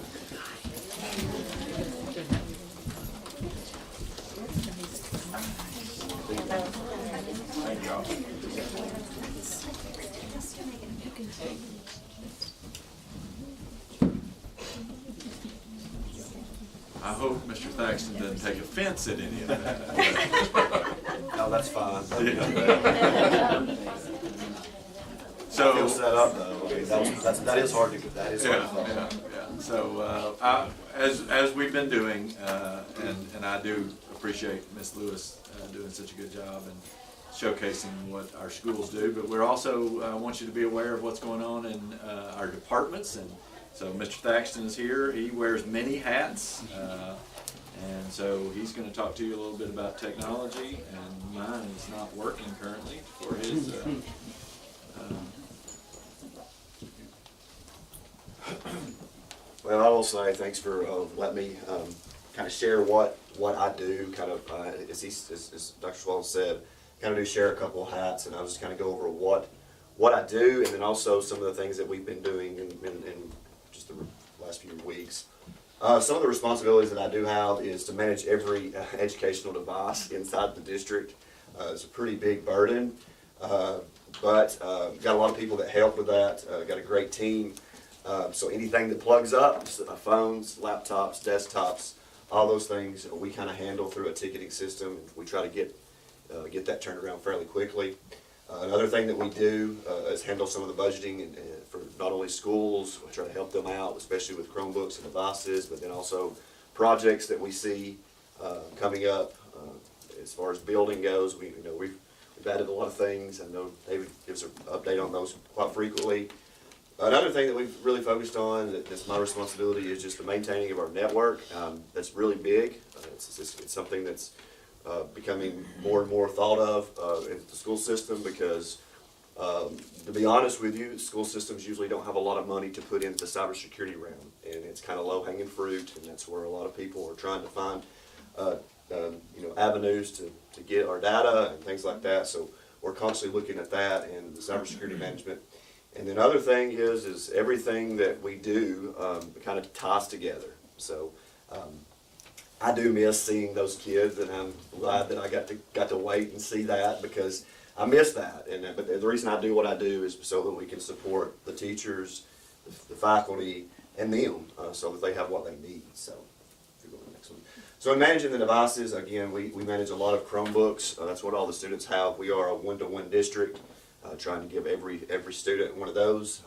Thank y'all. I hope Mr. Thaxton doesn't take offense at any of that. No, that's fine. So I feel set up though. I mean, that is hard to get. That is hard to follow. Yeah. So as we've been doing, and I do appreciate Ms. Lewis doing such a good job and showcasing what our schools do, but we're also want you to be aware of what's going on in our departments. And so Mr. Thaxton is here. He wears many hats, and so he's going to talk to you a little bit about technology. And mine is not working currently for his. Well, I will say thanks for letting me kind of share what I do. Kind of as Dr. Swallow said, kind of do share a couple of hats, and I'll just kind of go over what I do, and then also some of the things that we've been doing in just the last few weeks. Some of the responsibilities that I do have is to manage every educational device inside the district. It's a pretty big burden, but got a lot of people that help with that. Got a great team. So anything that plugs up, phones, laptops, desktops, all those things, we kind of handle through a ticketing system. We try to get that turned around fairly quickly. Another thing that we do is handle some of the budgeting for not only schools. We try to help them out, especially with Chromebooks and devices, but then also projects that we see coming up. As far as building goes, we've added a lot of things. I know David gives an update on those quite frequently. Another thing that we've really focused on, that's my responsibility, is just the maintaining of our network. That's really big. It's something that's becoming more and more thought of in the school system because, to be honest with you, school systems usually don't have a lot of money to put into the cybersecurity realm, and it's kind of low-hanging fruit, and that's where a lot of people are trying to find avenues to get our data and things like that. So we're constantly looking at that and the cybersecurity management. And then other thing is everything that we do kind of ties together. So I do miss seeing those kids, and I'm glad that I got to wait and see that because I miss that. But the reason I do what I do is so that we can support the teachers, the faculty, and them, so that they have what they need. So if you go to the next one. So in managing the devices, again, we manage a lot of Chromebooks. That's what all the students have. We are a one-to-one district. Trying to give every student one of those.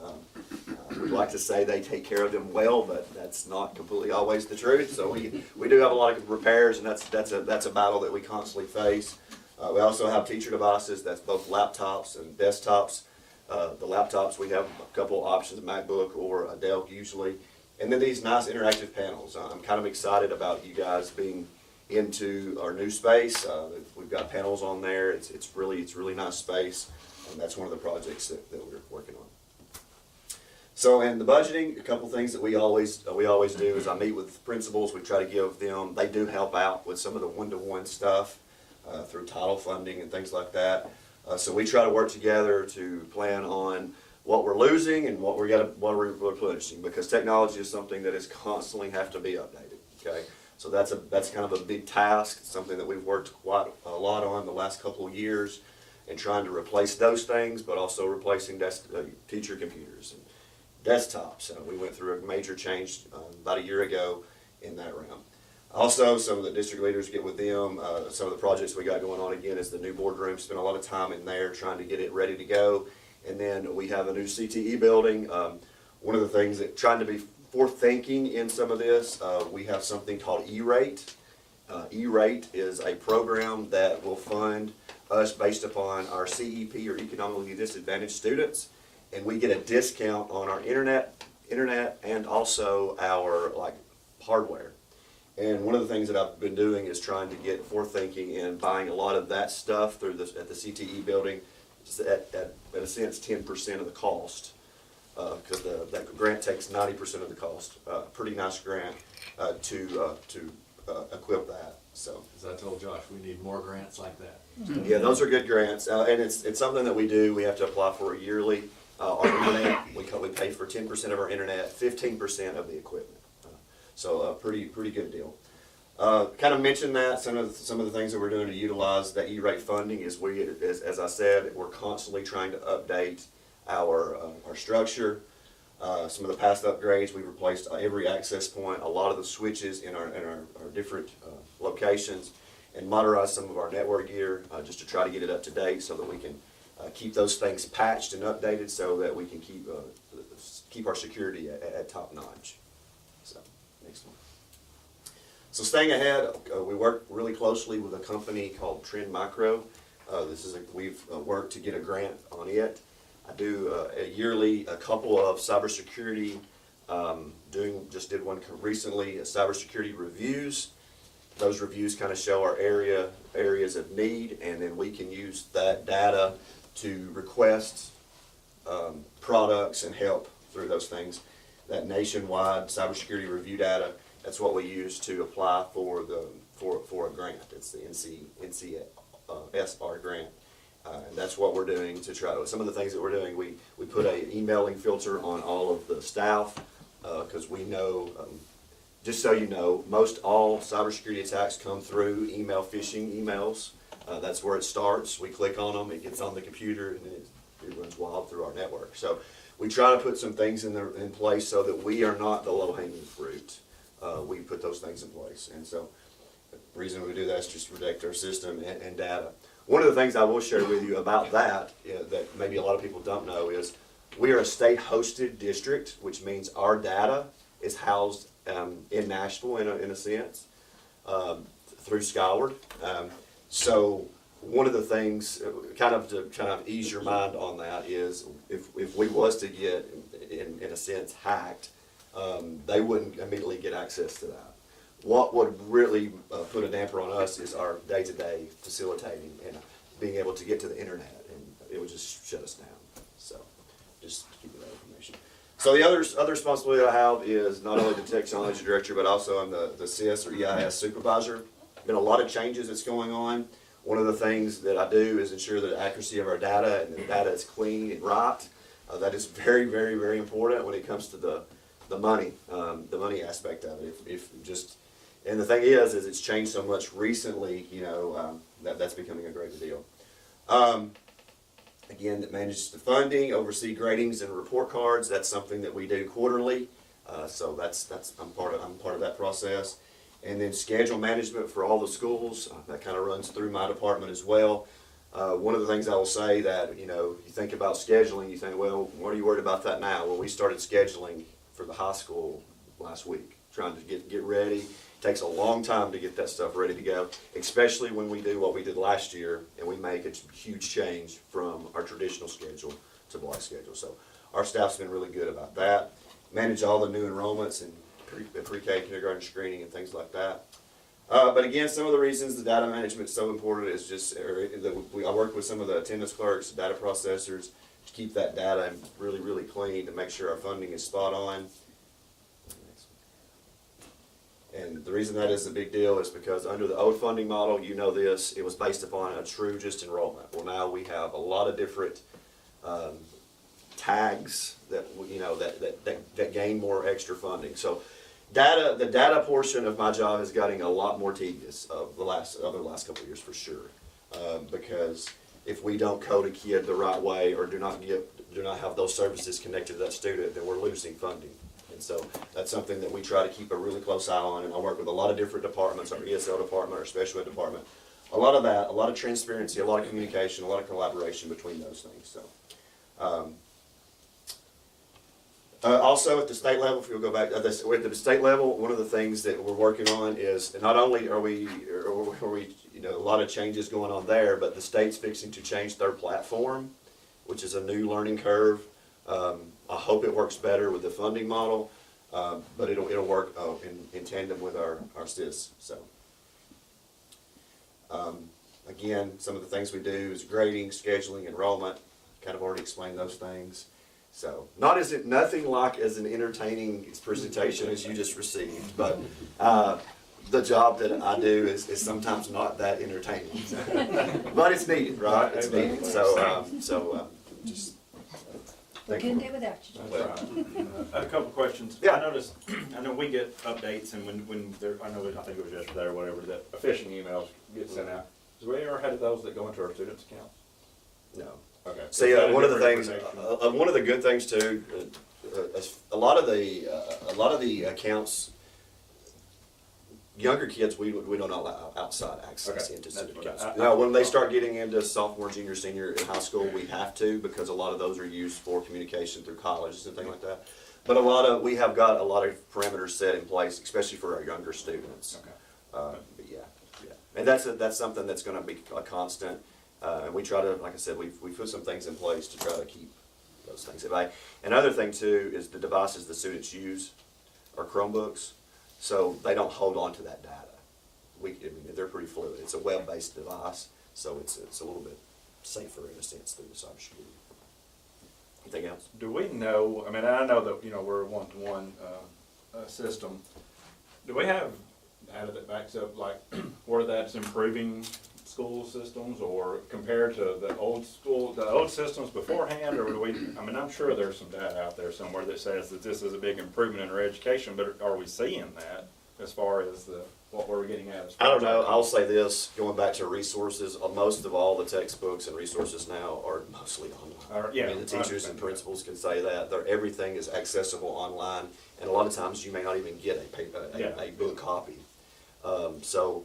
We'd like to say they take care of them well, but that's not completely always the truth. So we do have a lot of repairs, and that's a battle that we constantly face. We also have teacher devices. That's both laptops and desktops. The laptops, we have a couple of options, MacBook or a Dell usually. And then these nice interactive panels. I'm kind of excited about you guys being into our new space. We've got panels on there. It's really nice space. And that's one of the projects that we're working on. So, and the budgeting, a couple things that we always do is I meet with principals. We try to give them, they do help out with some of the one-to-one stuff through title funding and things like that. So we try to work together to plan on what we're losing and what we're replenishing, because technology is something that is constantly have to be updated. Okay, so that's kind of a big task. It's something that we've worked quite a lot on the last couple of years, and trying to replace those things, but also replacing teacher computers and desktops. We went through a major change about a year ago in that realm. Also, some of the district leaders get with them. Some of the projects we got going on again is the new boardroom. Spent a lot of time in there trying to get it ready to go. And then we have a new CTE building. One of the things that trying to be forward-thinking in some of this, we have something called E-Rate. E-Rate is a program that will fund us based upon our CEP, or economically disadvantaged students, and we get a discount on our internet, and also our hardware. And one of the things that I've been doing is trying to get forward-thinking and buying a lot of that stuff through at the CTE building, at a sense 10% of the cost, because that grant takes 90% of the cost. Pretty nice grant to equip that. So, as I told Josh, we need more grants like that. Yeah, those are good grants, and it's something that we do. We have to apply for yearly. Our internet, we pay for 10% of our internet, 15% of the equipment. So pretty good deal. Kind of mentioned that some of the things that we're doing to utilize that E-Rate funding is as I said, we're constantly trying to update our structure. Some of the past upgrades, we've replaced every access point, a lot of the switches in our different locations, and modernized some of our network gear just to try to get it up to date so that we can keep those things patched and updated so that we can keep our security at top notch. So, next one. So staying ahead, we work really closely with a company called Trend Micro. We've worked to get a grant on it. I do a couple of cybersecurity, just did one recently, cybersecurity reviews. Those reviews kind of show our areas of need, and then we can use that data to request products and help through those things. That nationwide cybersecurity review data, that's what we use to apply for a grant. It's the NCSR grant. And that's what we're doing to try to, some of the things that we're doing, we put an emailing filter on all of the staff, because we know, just so you know, most all cybersecurity attacks come through phishing emails. That's where it starts. We click on them, it gets on the computer, and then it runs wild through our network. So we try to put some things in place so that we are not the low-hanging fruit. We put those things in place. And so the reason we do that is just to protect our system and data. One of the things I will share with you about that maybe a lot of people don't know is we are a state-hosted district, which means our data is housed in Nashville in a sense through Skyward. So one of the things, kind of ease your mind on that, is if we was to get in a sense hacked, they wouldn't immediately get access to that. What would really put a damper on us is our day-to-day facilitating and being able to get to the internet, and it would just shut us down. So just to keep that information. So the other responsibility I have is not only the technology director, but also I'm the CS or EIS supervisor. Been a lot of changes that's going on. One of the things that I do is ensure the accuracy of our data, and the data is clean and right. That is very, very, very important when it comes to the money aspect of it. And the thing is it's changed so much recently, that's becoming a great deal. Again, that manages the funding, oversee gradings and report cards. That's something that we do quarterly. So I'm part of that process. And then schedule management for all the schools. That kind of runs through my department as well. One of the things I will say that, you think about scheduling, you think, well, what are you worried about that now? Well, we started scheduling for the high school last week, trying to get ready. It takes a long time to get that stuff ready to go, especially when we do what we did last year and we make a huge change from our traditional schedule to block schedule. So our staff's been really good about that. Manage all the new enrollments and pre-K, kindergarten screening and things like that. But again, some of the reasons the data management is so important is I work with some of the attendance clerks, data processors, keep that data really, really clean, to make sure our funding is spot on. And the reason that is a big deal is because under the old funding model, you know this, it was based upon a true just enrollment. Well, now we have a lot of different tags that, you know, that gain more extra funding. So the data portion of my job is getting a lot more tedious over the last couple of years for sure. Because if we don't code a kid the right way, or do not have those services connected to that student, then we're losing funding. And so that's something that we try to keep a really close eye on, and I work with a lot of different departments, our ESL department, our special ed department. A lot of that, a lot of transparency, a lot of communication, a lot of collaboration between those things. So, also at the state level, if you'll go back, at the state level, one of the things that we're working on is not only are we you know, a lot of changes going on there, but the state's fixing to change their platform, which is a new learning curve. I hope it works better with the funding model, but it'll work in tandem with our SIS. So, again, some of the things we do is grading, scheduling, enrollment. Kind of already explained those things. So, nothing like as an entertaining presentation as you just received, but the job that I do is sometimes not that entertaining, but it's needed, right? It's needed. So, just. We couldn't do it without you. That's right. I had a couple of questions. Yeah. I noticed, I know we get updates, and when there, I think it was yesterday or whatever, that phishing emails get sent out. Has we ever had those that go into our students' accounts? No. Okay. See, one of the things, one of the good things too, a lot of the accounts, younger kids, we don't allow outside access into student accounts. Now, when they start getting into sophomore, junior, senior in high school, we have to, because a lot of those are used for communication through colleges and things like that. But we have got a lot of parameters set in place, especially for our younger students. Okay. But yeah. And that's something that's going to be a constant. And we try to, like I said, we put some things in place to try to keep those things. Another thing too is the devices the students use are Chromebooks, so they don't hold on to that data. I mean, they're pretty fluid. It's a web-based device, so it's a little bit safer in a sense through the cybersecurity. Anything else? Do we know, I mean, I know that, you know, we're a one-to-one system. Do we have data that backs up, like, where that's improving school systems, or compared to the old systems beforehand, or do we, I mean, I'm sure there's some data out there somewhere that says that this is a big improvement in our education, but are we seeing that as far as what we're getting at? I don't know. I'll say this, going back to resources, most of all the textbooks and resources now are mostly online. Yeah, I mean, the teachers and principals can say that. Everything is accessible online, and a lot of times you may not even get a book copy. So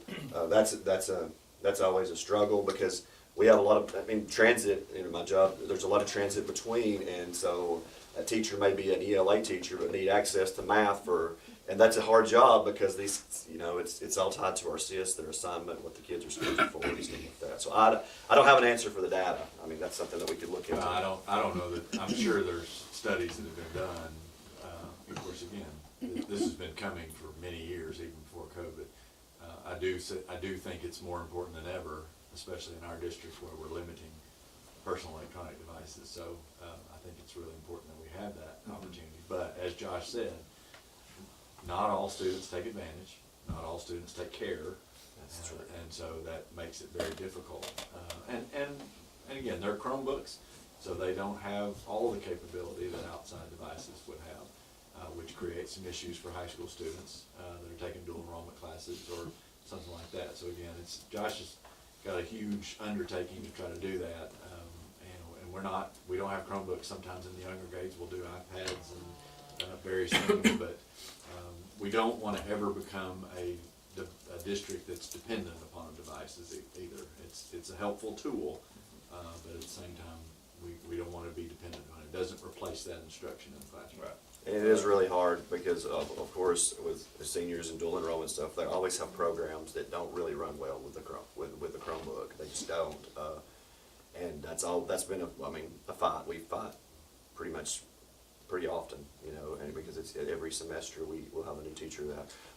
that's always a struggle, because we have a lot of, I mean, transit in my job, there's a lot of transit between, and so a teacher may be an ELA teacher but need access to math and that's a hard job, because these, you know, it's all tied to our SIS, their assignment, what the kids are scheduled for, these things like that. So I don't have an answer for the data. I mean, that's something that we could look into. I don't know that, I'm sure there's studies that have been done. Of course, again, this has been coming for many years, even before COVID. I do think it's more important than ever, especially in our district where we're limiting personal electronic devices. So I think it's really important that we have that opportunity. But as Josh said, not all students take advantage, not all students take care, and so that makes it very difficult. And again, they're Chromebooks, so they don't have all the capability that outside devices would have, which creates some issues for high school students that are taking dual enrollment classes or something like that. So again, Josh has got a huge undertaking to try to do that, and we don't have Chromebooks. Sometimes in the younger grades we'll do iPads and various things, but we don't want to ever become a district that's dependent upon devices either. It's a helpful tool, but at the same time we don't want to be dependent on it. It doesn't replace that instruction in the classroom. Right. And it is really hard because, of course, with the seniors and dual enrollment stuff, they always have programs that don't really run well with the Chromebook. They just don't. And that's been a fight. We fight pretty often, you know, and because it's every semester we'll have a new teacher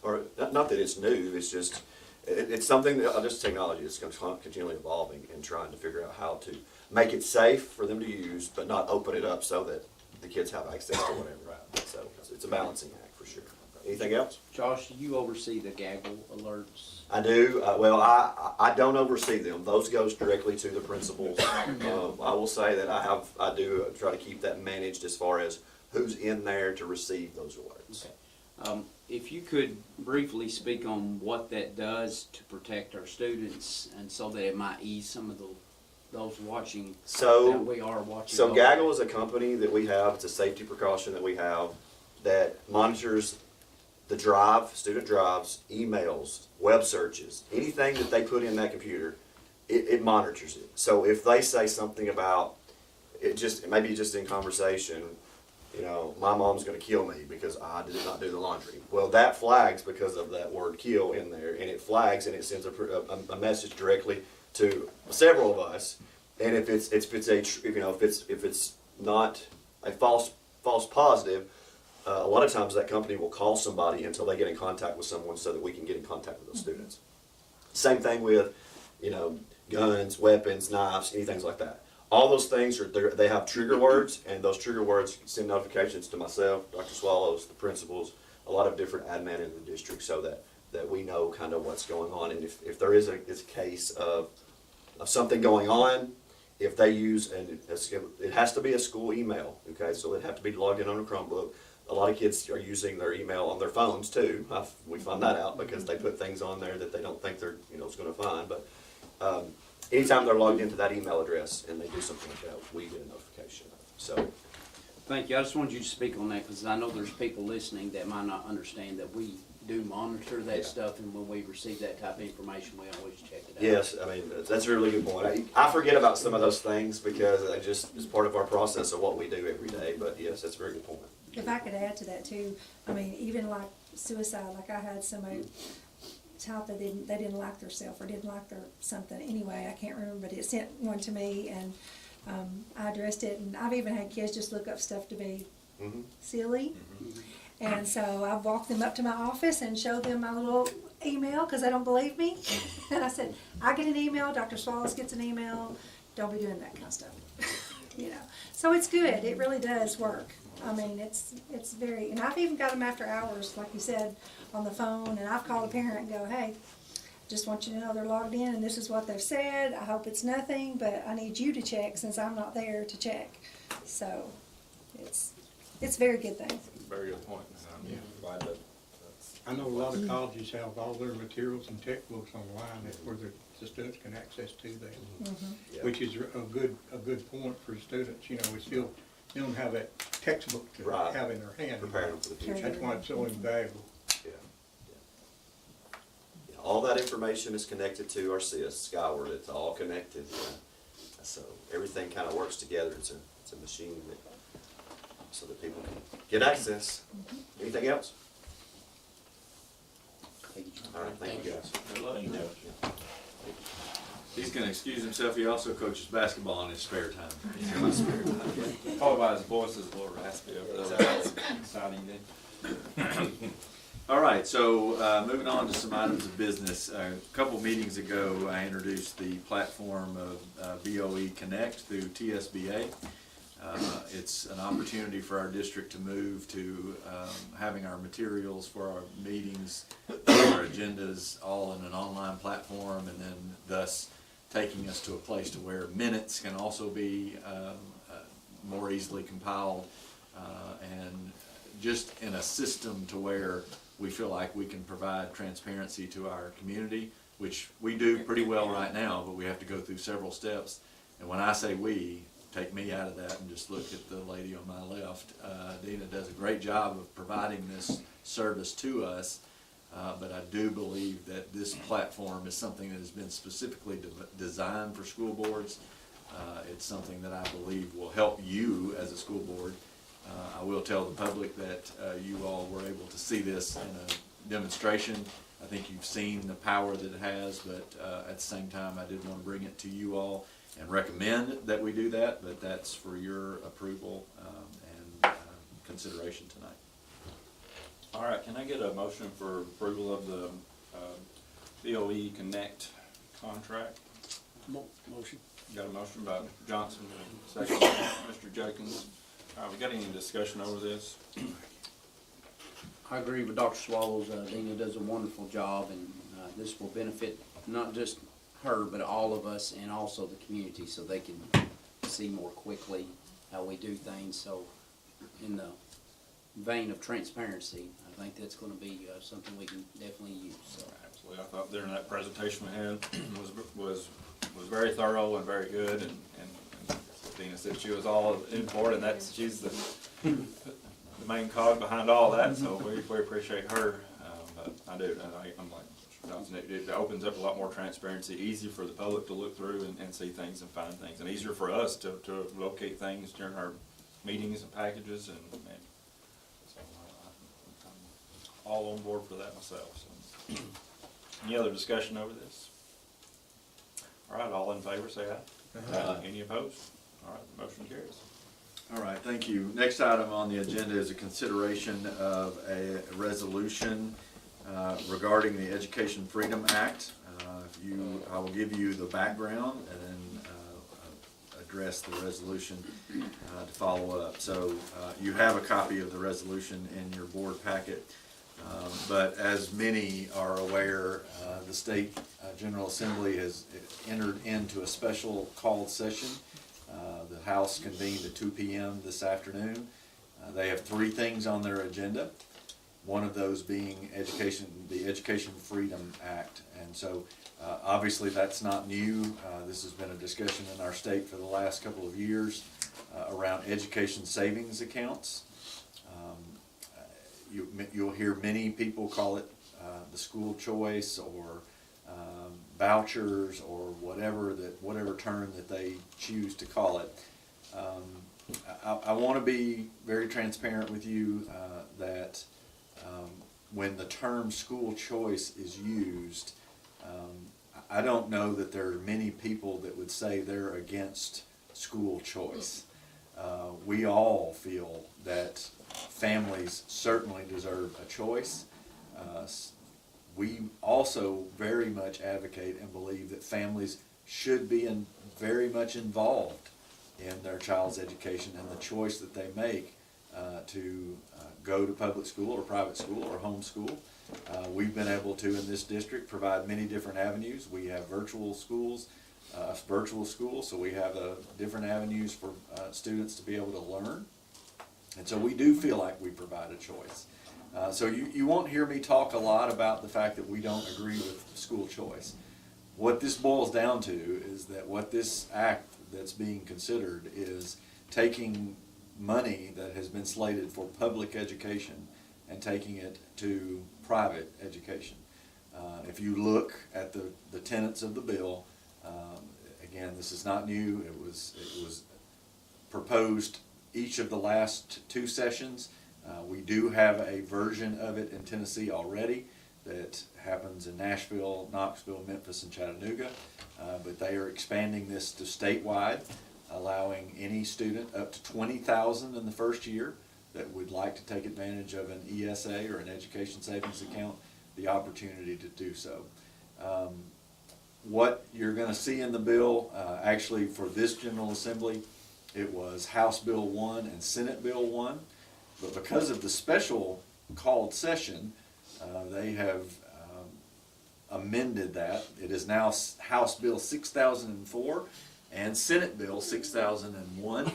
or not that it's new, it's just, it's something that, just technology, it's continually evolving and trying to figure out how to make it safe for them to use, but not open it up so that the kids have access to whatever. So it's a balancing act for sure. Anything else? Josh, do you oversee the gaggle alerts? I do. Well, I don't oversee them. Those goes directly to the principals. I will say that I do try to keep that managed as far as who's in there to receive those alerts. Okay. If you could briefly speak on what that does to protect our students, and so that it might ease some of those watching. So that we are watching. So Gaggle is a company that we have. It's a safety precaution that we have that monitors the drive, student drives, emails, web searches, anything that they put in that computer, it monitors it. So if they say something about it, maybe just in conversation, my mom's going to kill me because I did not do the laundry. Well, that flags because of that word "kill" in there, and it flags and it sends a message directly to several of us. And if it's not a false positive, a lot of times that company will call somebody until they get in contact with someone so that we can get in contact with those students. Same thing with, guns, weapons, knives, anything like that. All those things they have trigger words, and those trigger words send notifications to myself, Dr. Swallows, the principals, a lot of different admin in the district, so that we know kind of what's going on. And if there is a case of something going on, if they use, and it has to be a school email, okay, so it have to be logged in on a Chromebook. A lot of kids are using their email on their phones too. We find that out because they put things on there that they don't think they're going to find. But anytime they're logged into that email address and they do something like that, we get a notification. So, thank you. I just wanted you to speak on that because I know there's people listening that might not understand that we do monitor that stuff, and when we receive that type of information, we always check it out. yes, I mean that's a really good point. I forget about some of those things because it's part of our process of what we do every day. But yes, that's a very good point. If I could add to that too, I mean, even like suicide, like I had somebody type that they didn't like themselves or didn't like their something anyway, I can't remember, but it sent one to me and I addressed it, and I've even had kids just look up stuff to be silly. And so I've walked them up to my office and showed them my little email because they don't believe me. And I said, I get an email, Dr. Swallows gets an email, don't be doing that kind of stuff. So it's good, it really does work. I mean, it's very, and I've even got them after hours, like you said, on the phone, and I've called a parent and go, hey, just want you to know they're logged in and this is what they've said. I hope it's nothing, but I need you to check since I'm not there to check. So it's a very good thing. Very good point. I'm glad that I know a lot of colleges have all their materials and textbooks online where the students can access to them, which is a good point for students. We still don't have that textbook to have in their hand. Prepare them for the future. That's why it's so invaluable. All that information is connected to our SIS, Skyward. It's all connected. So everything kind of works together. It's a machine so that people can get access. Anything else? All right, thank you guys. Good luck. He's going to excuse himself. He also coaches basketball in his spare time. Probably why his voice is a little raspy over there. That's exciting day. All right, so moving on to some items of business. A couple meetings ago, I introduced the platform of BOE Connect through TSBA. It's an opportunity for our district to move to having our materials for our meetings, our agendas, all in an online platform, and then thus taking us to a place to where minutes can also be more easily compiled, and just in a system to where we feel like we can provide transparency to our community, which we do pretty well right now, but we have to go through several steps. And when I say we, take me out of that and just look at the lady on my left. Dina does a great job of providing this service to us, but I do believe that this platform is something that has been specifically designed for school boards. It's something that I believe will help you as a school board. I will tell the public that you all were able to see this in a demonstration. I think you've seen the power that it has, but at the same time I did want to bring it to you all and recommend that we do that, but that's for your approval and consideration tonight. All right, can I get a motion for approval of the BOE Connect contract? Motion. Got a motion by Mr. Johnson, and a second by Mr. Jenkins. We got any discussion over this? I agree with Dr. Swallows. Dina does a wonderful job, and this will benefit not just her, but all of us, and also the community, so they can see more quickly how we do things. So in the vein of transparency, I think that's going to be something we can definitely use. So. Absolutely. I thought during that presentation we had was very thorough and very good, and Dina said she was all in for it, and she's the main cog behind all that, so we appreciate her. But I'm like Mr. Johnson, it opens up a lot more transparency, easier for the public to look through and see things and find things, and easier for us to locate things during our meetings and packages, and so I'm all on board for that myself. So. Any other discussion over this? All right, all in favor, say aye. Any opposed? All right, the motion carries. All right, thank you. Next item on the agenda is a consideration of a resolution regarding the Education Freedom Act. I will give you the background and then address the resolution to follow up. So you have a copy of the resolution in your board packet. But as many are aware, the State General Assembly has entered into a special called session. The House convened at 2 p.m. this afternoon. They have 3 things on their agenda. One of those being the Education Freedom Act. And so obviously that's not new. This has been a discussion in our state for the last couple of years around education savings accounts. You'll hear many people call it the school choice or vouchers or whatever term that they choose to call it. I want to be very transparent with you that when the term school choice is used, I don't know that there are many people that would say they're against school choice. We all feel that families certainly deserve a choice. We also very much advocate and believe that families should be very much involved in their child's education and the choice that they make to go to public school or private school or homeschool. We've been able to, in this district, provide many different avenues. We have virtual schools, so we have different avenues for students to be able to learn. And so we do feel like we provide a choice. So you won't hear me talk a lot about the fact that we don't agree with school choice. What this boils down to is that what this act that's being considered is taking money that has been slated for public education and taking it to private education. If you look at the tenets of the bill, again, this is not new. It was proposed each of the last 2 sessions. We do have a version of it in Tennessee already that happens in Nashville, Knoxville, Memphis, and Chattanooga, but they are expanding this to statewide, allowing any student up to $20,000 in the first year that would like to take advantage of an ESA or an education savings account, the opportunity to do so. What you're going to see in the bill, actually for this General Assembly, it was House Bill 1 and Senate Bill 1, but because of the special called session, they have amended that. It is now House Bill 6004 and Senate Bill 6001,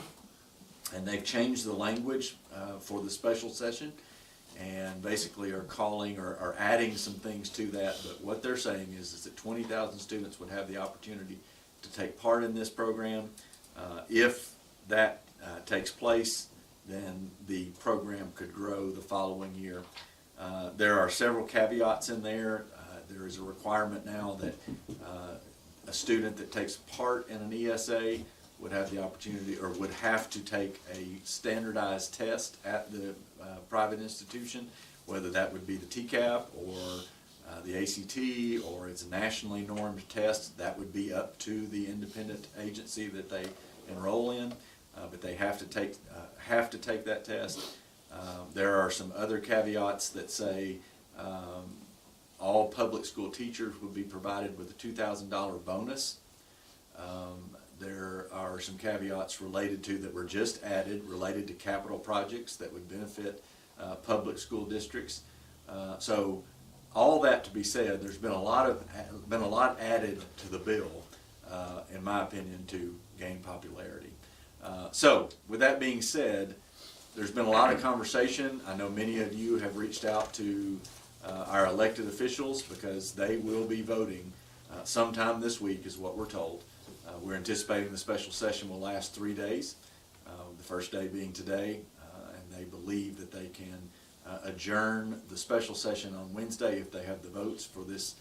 and they've changed the language for the special session and basically are calling or adding some things to that. But what they're saying is that 20,000 students would have the opportunity to take part in this program. If that takes place, then the program could grow the following year. There are several caveats in there. There is a requirement now that a student that takes part in an ESA would have the opportunity or would have to take a standardized test at the private institution, whether that would be the TCAP or the ACT or it's a nationally normed test. That would be up to the independent agency that they enroll in, but they have to take that test. There are some other caveats that say all public school teachers would be provided with a $2,000 bonus. there are some caveats related to, that were just added, related to capital projects that would benefit public school districts. So all that to be said, there's been a lot added to the bill, in my opinion, to gain popularity. So with that being said, there's been a lot of conversation. I know many of you have reached out to our elected officials, because they will be voting sometime this week, is what we're told. We're anticipating the special session will last 3 days, the first day being today, and they believe that they can adjourn the special session on Wednesday if they have the votes for this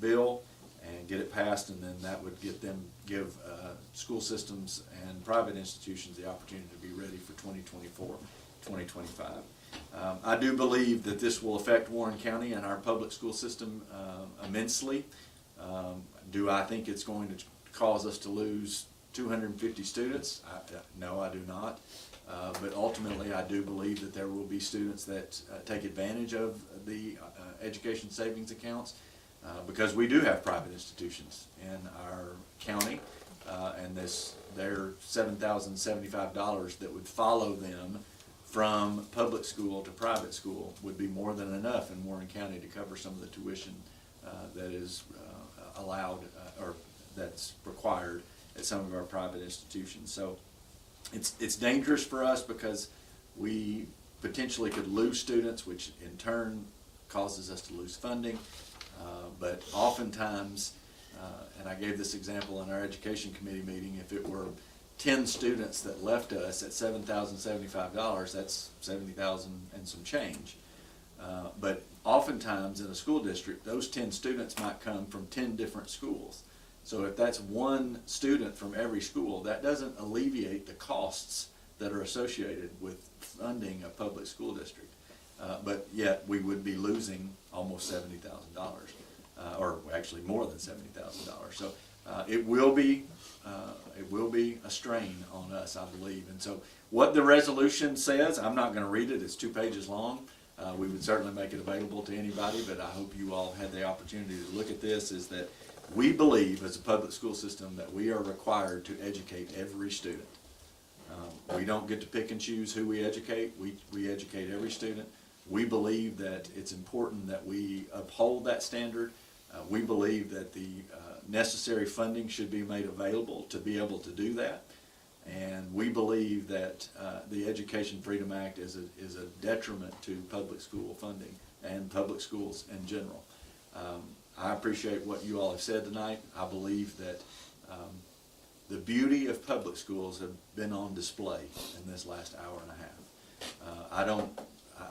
bill, and get it passed, and then that would give school systems and private institutions the opportunity to be ready for 2024, 2025. I do believe that this will affect Warren County and our public school system immensely. Do I think it's going to cause us to lose 250 students? No, I do not. But ultimately, I do believe that there will be students that take advantage of the education savings accounts, because we do have private institutions in our county, and their $7,075 that would follow them from public school to private school would be more than enough in Warren County to cover some of the tuition that is allowed or that's required at some of our private institutions. So it's dangerous for us, because we potentially could lose students, which in turn causes us to lose funding. But oftentimes, and I gave this example in our education committee meeting, if it were 10 students that left us at $7,075, that's $70,000 and some change. But oftentimes in a school district, those 10 students might come from 10 different schools. So if that's one student from every school, that doesn't alleviate the costs that are associated with funding a public school district. But yet we would be losing almost $70,000, or actually more than $70,000. So it will be a strain on us, I believe. And so what the resolution says, I'm not going to read it. It's 2 pages long. We would certainly make it available to anybody, but I hope you all had the opportunity to look at this, is that we believe as a public school system that we are required to educate every student. We don't get to pick and choose who we educate. We educate every student. We believe that it's important that we uphold that standard. We believe that the necessary funding should be made available to be able to do that. And we believe that the Education Freedom Act is a detriment to public school funding and public schools in general. I appreciate what you all have said tonight. I believe that the beauty of public schools have been on display in this last hour and a half.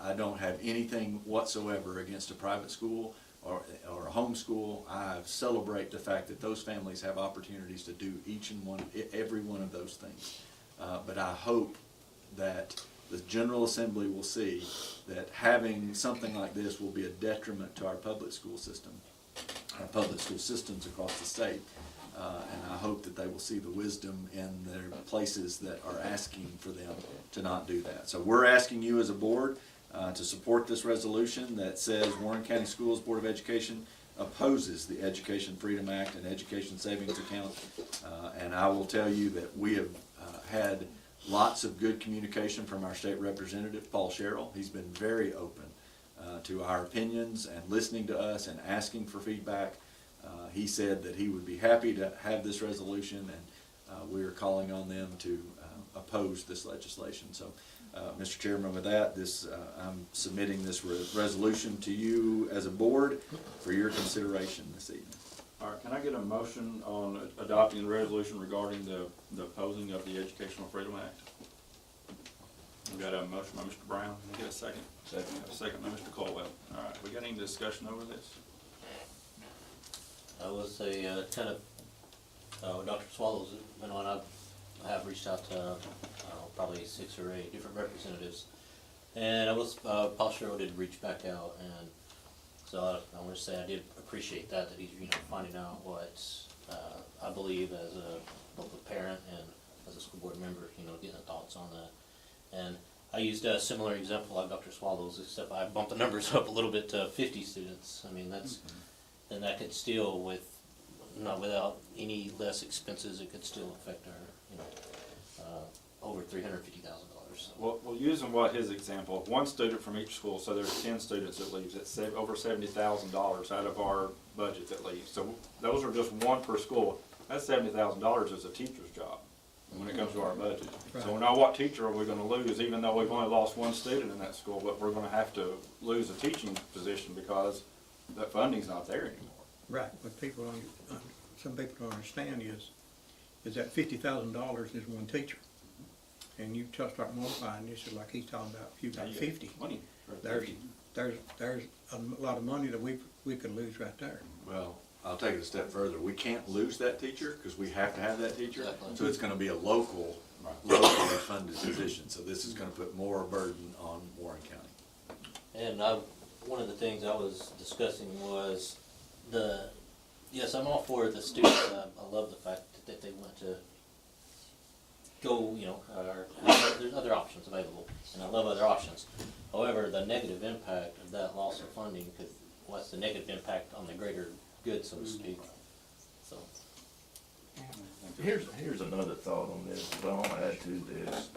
I don't have anything whatsoever against a private school or a home school. I celebrate the fact that those families have opportunities to do every one of those things. But I hope that the General Assembly will see that having something like this will be a detriment to our public school system, our public school systems across the state. And I hope that they will see the wisdom in their places that are asking for them to not do that. So we're asking you as a board to support this resolution that says Warren County Schools Board of Education opposes the Education Freedom Act and Education Savings Account. And I will tell you that we have had lots of good communication from our state representative, Paul Sherrill. He's been very open to our opinions and listening to us and asking for feedback. He said that he would be happy to have this resolution, and we are calling on them to oppose this legislation. So, Mr. Chairman, with that, I'm submitting this resolution to you as a board for your consideration this evening. All right, can I get a motion on adopting the resolution regarding the opposing of the Educational Freedom Act? We've got a motion by Mr. Brown. Can I get a second? Second. A second by Mr. Colwell. All right, we got any discussion over this? I would say kind of Dr. Swallows been on. I have reached out to probably 6 or 8 different representatives, and Paul Sherrill did reach back out, and so I want to say I did appreciate that he's finding out what I believe as both a parent and as a school board member, getting the thoughts on that. And I used a similar example like Dr. Swallows, except I bumped the numbers up a little bit to 50 students. I mean, that's then that could still, with not without any less expenses, it could still affect our, over $350,000. Well, using his example, one student from each school, so there's 10 students that leaves, it's over $70,000 out of our budget that leaves. So those are just one per school. That $70,000 is a teacher's job when it comes to our budget. So now what teacher are we gonna lose, even though we've only lost one student in that school, but we're gonna have to lose a teaching position because that funding's not there anymore. Right, what people some people don't understand is that $50,000 is one teacher. And you just start multiplying this, is like he's talking about, if you've got 50, there's a lot of money that we could lose right there. Well, I'll take it a step further. We can't lose that teacher because we have to have that teacher. So it's going to be a locally funded position. So this is going to put more burden on Warren County. And one of the things I was discussing was yes, I'm all for the students. I love the fact that they want to go, there's other options available, and I love other options. However, the negative impact of that loss of funding what's the negative impact on the greater good, so to speak. So here's another thought on this that I want to add to this.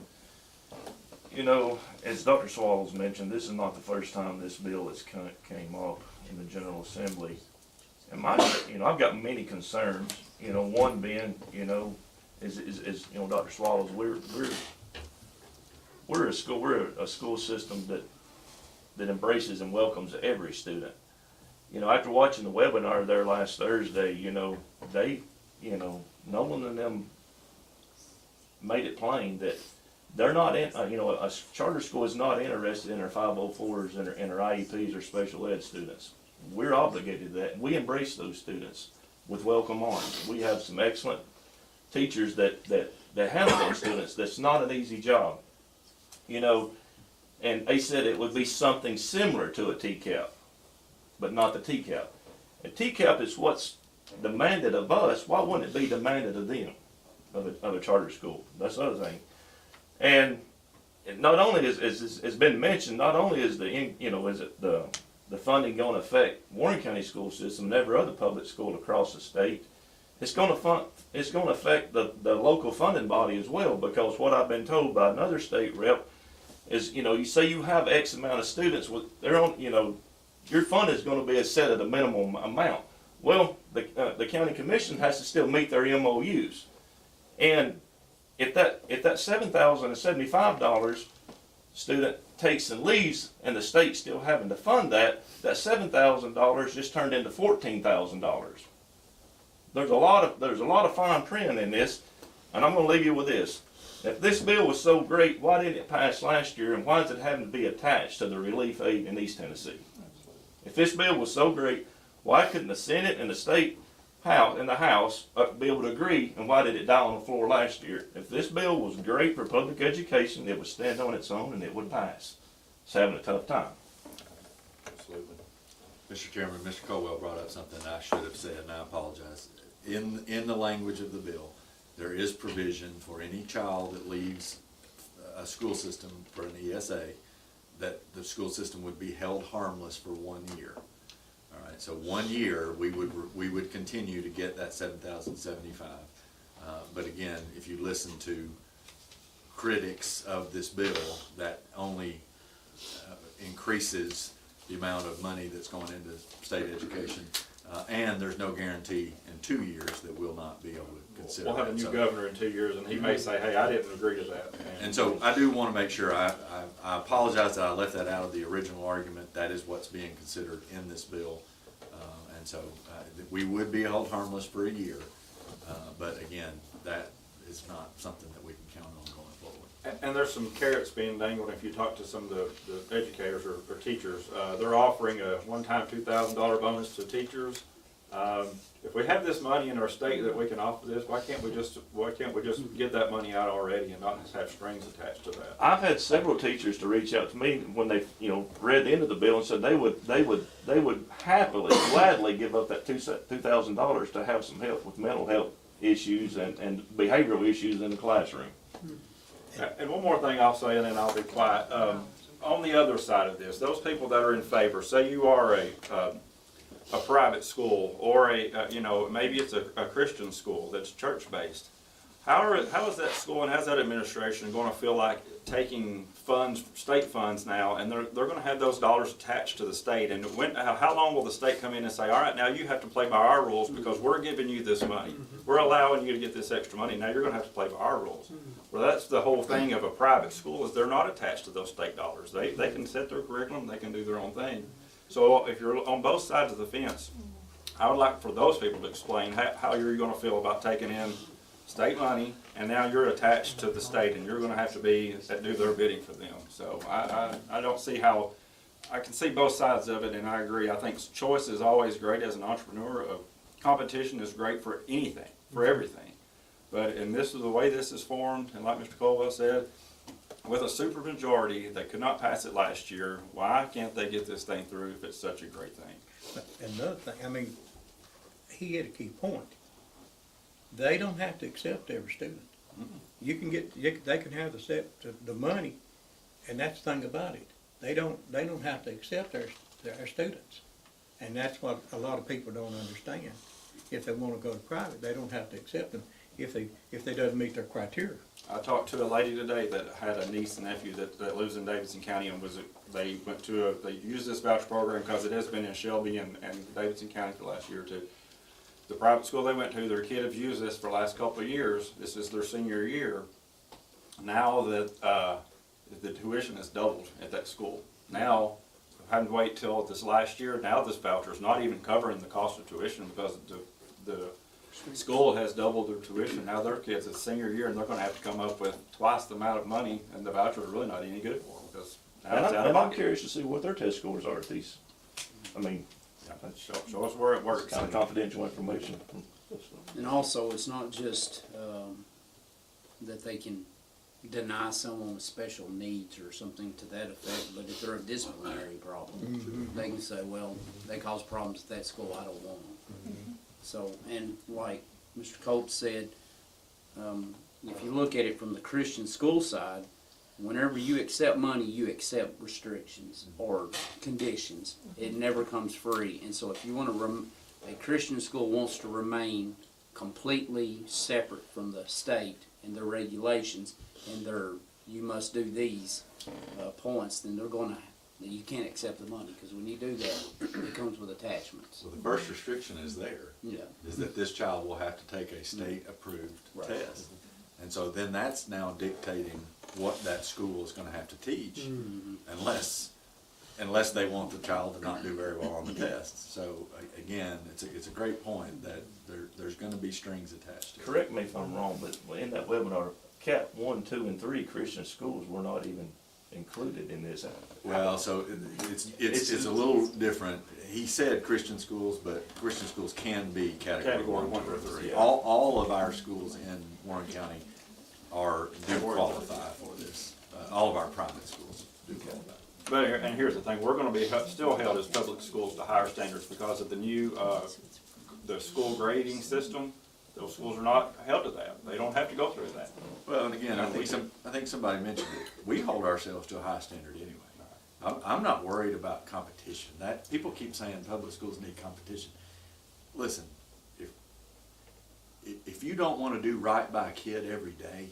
As Dr. Swallows mentioned, this is not the first time this bill has came up in the General Assembly. And I've got many concerns, one being, is Dr. Swallows, we're a school system that embraces and welcomes every student. After watching the webinar there last Thursday, Nolan and them made it plain that they're not in, a charter school is not interested in their 504s and their IEPs or special ed students. We're obligated to that. We embrace those students with welcome arms. We have some excellent teachers that handle those students. That's not an easy job, and they said it would be something similar to a TCAP, but not the TCAP. A TCAP is what's demanded of us. Why wouldn't it be demanded of them, of a charter school? That's the other thing. And not only as it's been mentioned, not only is the funding going to affect Warren County school system and every other public school across the state, it's going to affect the local funding body as well, because what I've been told by another state rep is, you say you have X amount of students with their own, your fund is going to be set at a minimum amount. Well, the county commission has to still meet their MOUs, and if that $7,075 student takes and leaves, and the state's still having to fund that $7,000 just turned into $14,000. There's a lot of fine print in this, and I'm going to leave you with this. If this bill was so great, why didn't it pass last year, and why is it having to be attached to the relief aid in East Tennessee? If this bill was so great, why couldn't the Senate and the state House and the House be able to agree, and why did it die on the floor last year? If this bill was great for public education, it would stand on its own and it would pass. It's having a tough time. Absolutely. Mr. Chairman, Mr. Colwell brought up something I should have said, and I apologize. In the language of the bill, there is provision for any child that leaves a school system for an ESA, that the school system would be held harmless for 1 year. All right, so 1 year we would continue to get that $7,075. But again, if you listen to critics of this bill, that only increases the amount of money that's going into state education, and there's no guarantee in 2 years that we'll not be able to consider We'll have a new governor in 2 years, and he may say, hey, I didn't agree to that. And so I do want to make sure, I apologize that I left that out of the original argument. That is what's being considered in this bill. And so we would be held harmless for a year. But again, that is not something that we can count on going forward. And there's some carrots being dangled. If you talk to some of the educators or teachers, they're offering a one-time $2,000 bonus to teachers. If we have this money in our state that we can offer this, why can't we just get that money out already and not just have strings attached to that? I've had several teachers to reach out to me when they, read the end of the bill and said they would happily, gladly give up that $2,000 to have some help with mental health issues and behavioral issues in the classroom. And one more thing I'll say, and then I'll be quiet. On the other side of this, those people that are in favor, say you are a private school or you know, maybe it's a Christian school that's church-based, how is that school and how's that administration going to feel like taking funds, state funds now, and they're going to have those dollars attached to the state? And how long will the state come in and say, all right, now you have to play by our rules because we're giving you this money. We're allowing you to get this extra money. Now you're going to have to play by our rules. Well, that's the whole thing of a private school, is they're not attached to those state dollars. They can set their curriculum, they can do their own thing. So if you're on both sides of the fence, I would like for those people to explain how you're going to feel about taking in state money, and now you're attached to the state, and you're going to have to do their bidding for them. So I don't see how. I can see both sides of it, and I agree. I think choice is always great as an entrepreneur. Competition is great for anything, for everything. But and this is the way this is formed, and like Mr. Colwell said, with a supermajority, they could not pass it last year. Why can't they get this thing through if it's such a great thing? Another thing, I mean, he had a key point. They don't have to accept every student. You can they can have the money, and that's the thing about it. They don't have to accept their students, and that's what a lot of people don't understand. If they want to go to private, they don't have to accept them if they doesn't meet their criteria. I talked to a lady today that had a niece and nephew that lives in Davidson County, and they used this voucher program because it has been in Shelby and Davidson County for the last year or two. The private school they went to, their kid has used this for the last couple of years. This is their senior year. Now that the tuition has doubled at that school. Now, having to wait till this last year, now this voucher is not even covering the cost of tuition because the school has doubled their tuition. Now their kids, it's senior year, and they're going to have to come up with twice the amount of money, and the voucher is really not any good for them because now it's out of And I'm pocket. curious to see what their test scores are at these. I mean, show us where it works. It's kind of confidential information. And also, it's not just that they can deny someone with special needs or something to that effect, but if they're a disciplinary problem, they can say, well, they cause problems at that school, I don't want them. So, and like Mr. Coates said, if you look at it from the Christian school side, whenever you accept money, you accept restrictions or conditions. It never comes free. And so if you want to, a Christian school wants to remain completely separate from the state and their regulations, and you must do these points, then they're going to, you can't accept the money, because when you do that, it comes with attachments. So the first restriction is there. Yeah. Is that this child will have to take a state-approved test. And so then that's now dictating what that school is going to have to teach, unless they want the child to not do very well on the tests. So again, it's a great point that there's going to be strings attached to it. Correct me if I'm wrong, but in that webinar, Cat 1, 2, and 3 Christian schools were not even included in this. Well, so it's a little different. He said Christian schools, but Christian schools can be category 1 or 3. Yeah. All of our schools in Warren County do qualify for this. All of our private schools do qualify. But and here's the thing: we're going to be still held as public schools to higher standards because of the new the school grading system. Those schools are not held to that. They don't have to go through that. Well, and again, I think somebody mentioned it. We hold ourselves to a high standard anyway. I'm not worried about competition. That people keep saying public schools need competition. Listen, if you don't want to do right by a kid every day,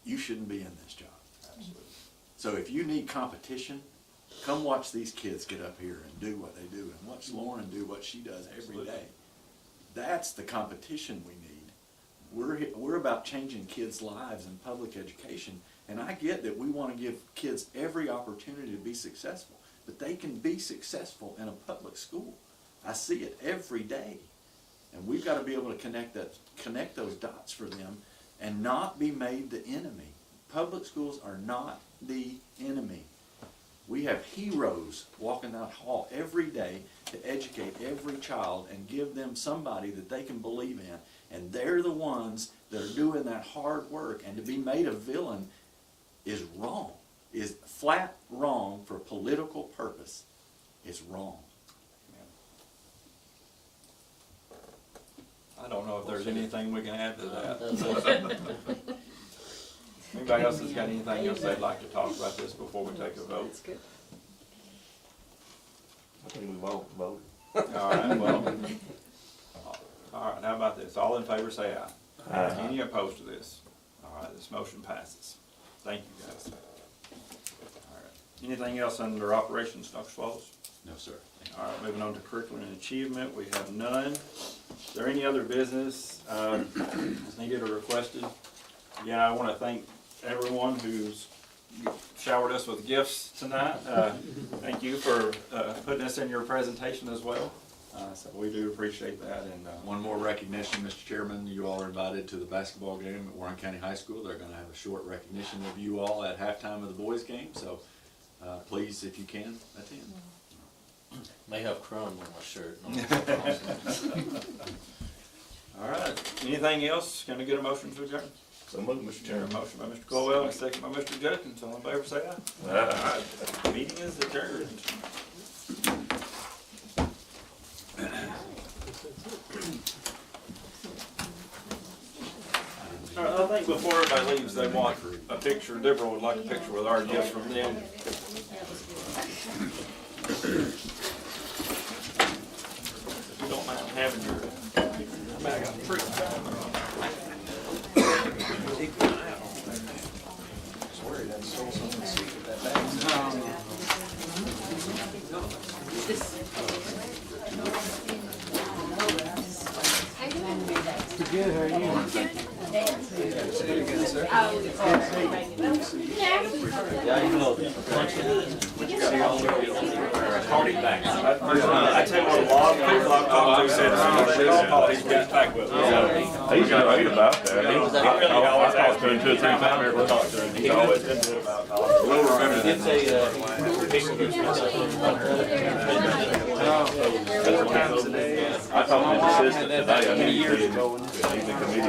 you shouldn't be in this job. Absolutely. So if you need competition, come watch these kids get up here and do what they do, and watch Lauren do what she does every day. That's the competition we need. We're about changing kids' lives in public education, and I get that we want to give kids every opportunity to be successful, but they can be successful in a public school. I see it every day, and we've got to be able to connect those dots for them and not be made the enemy. Public schools are not the enemy. We have heroes walking that hall every day to educate every child and give them somebody that they can believe in. And they're the ones that are doing that hard work. And to be made a villain is wrong, is flat wrong for political purpose. It's wrong. I don't know if there's anything we can add to that. Anybody else has got anything else they'd like to talk about this before we take a vote? I think we've all voted. All right, well, all right, how about this? All in favor, say aye. Aye. Any opposed to this? All right, this motion passes. Thank you, guys. All right. Anything else under operations, Dr. Swallows? No, sir. All right, moving on to curriculum and achievement, we have none. Is there any other business that's needed or requested? Again, I want to thank everyone who's showered us with gifts tonight. Thank you for putting us in your presentation as well. So we do appreciate that. And One more recognition, Mr. Chairman. You all are invited to the basketball game at Warren County High School. They're going to have a short recognition of you all at halftime of the boys' game. So please, if you can, attend. May have crumb on my shirt. all right, anything else? Can I get a motion to adjourn? So move, Mr. Chairman. Motion by Mr. Colwell and a second by Mr. Judkins. All in favor, say aye. Aye. Meeting is adjourned. I think before everybody leaves, they want a picture. Deborah would like a picture with our gifts from them. If you don't mind having your bag of fruit. Good, how are you? I tell you what, a lot of people I've talked to said they all call these guys back with them. He's great about that. I talked to him 2 or 3 times. We'll talk to him. He's always been good about college. We'll remember that. I talked to his assistant today. I mean, he's in the committee.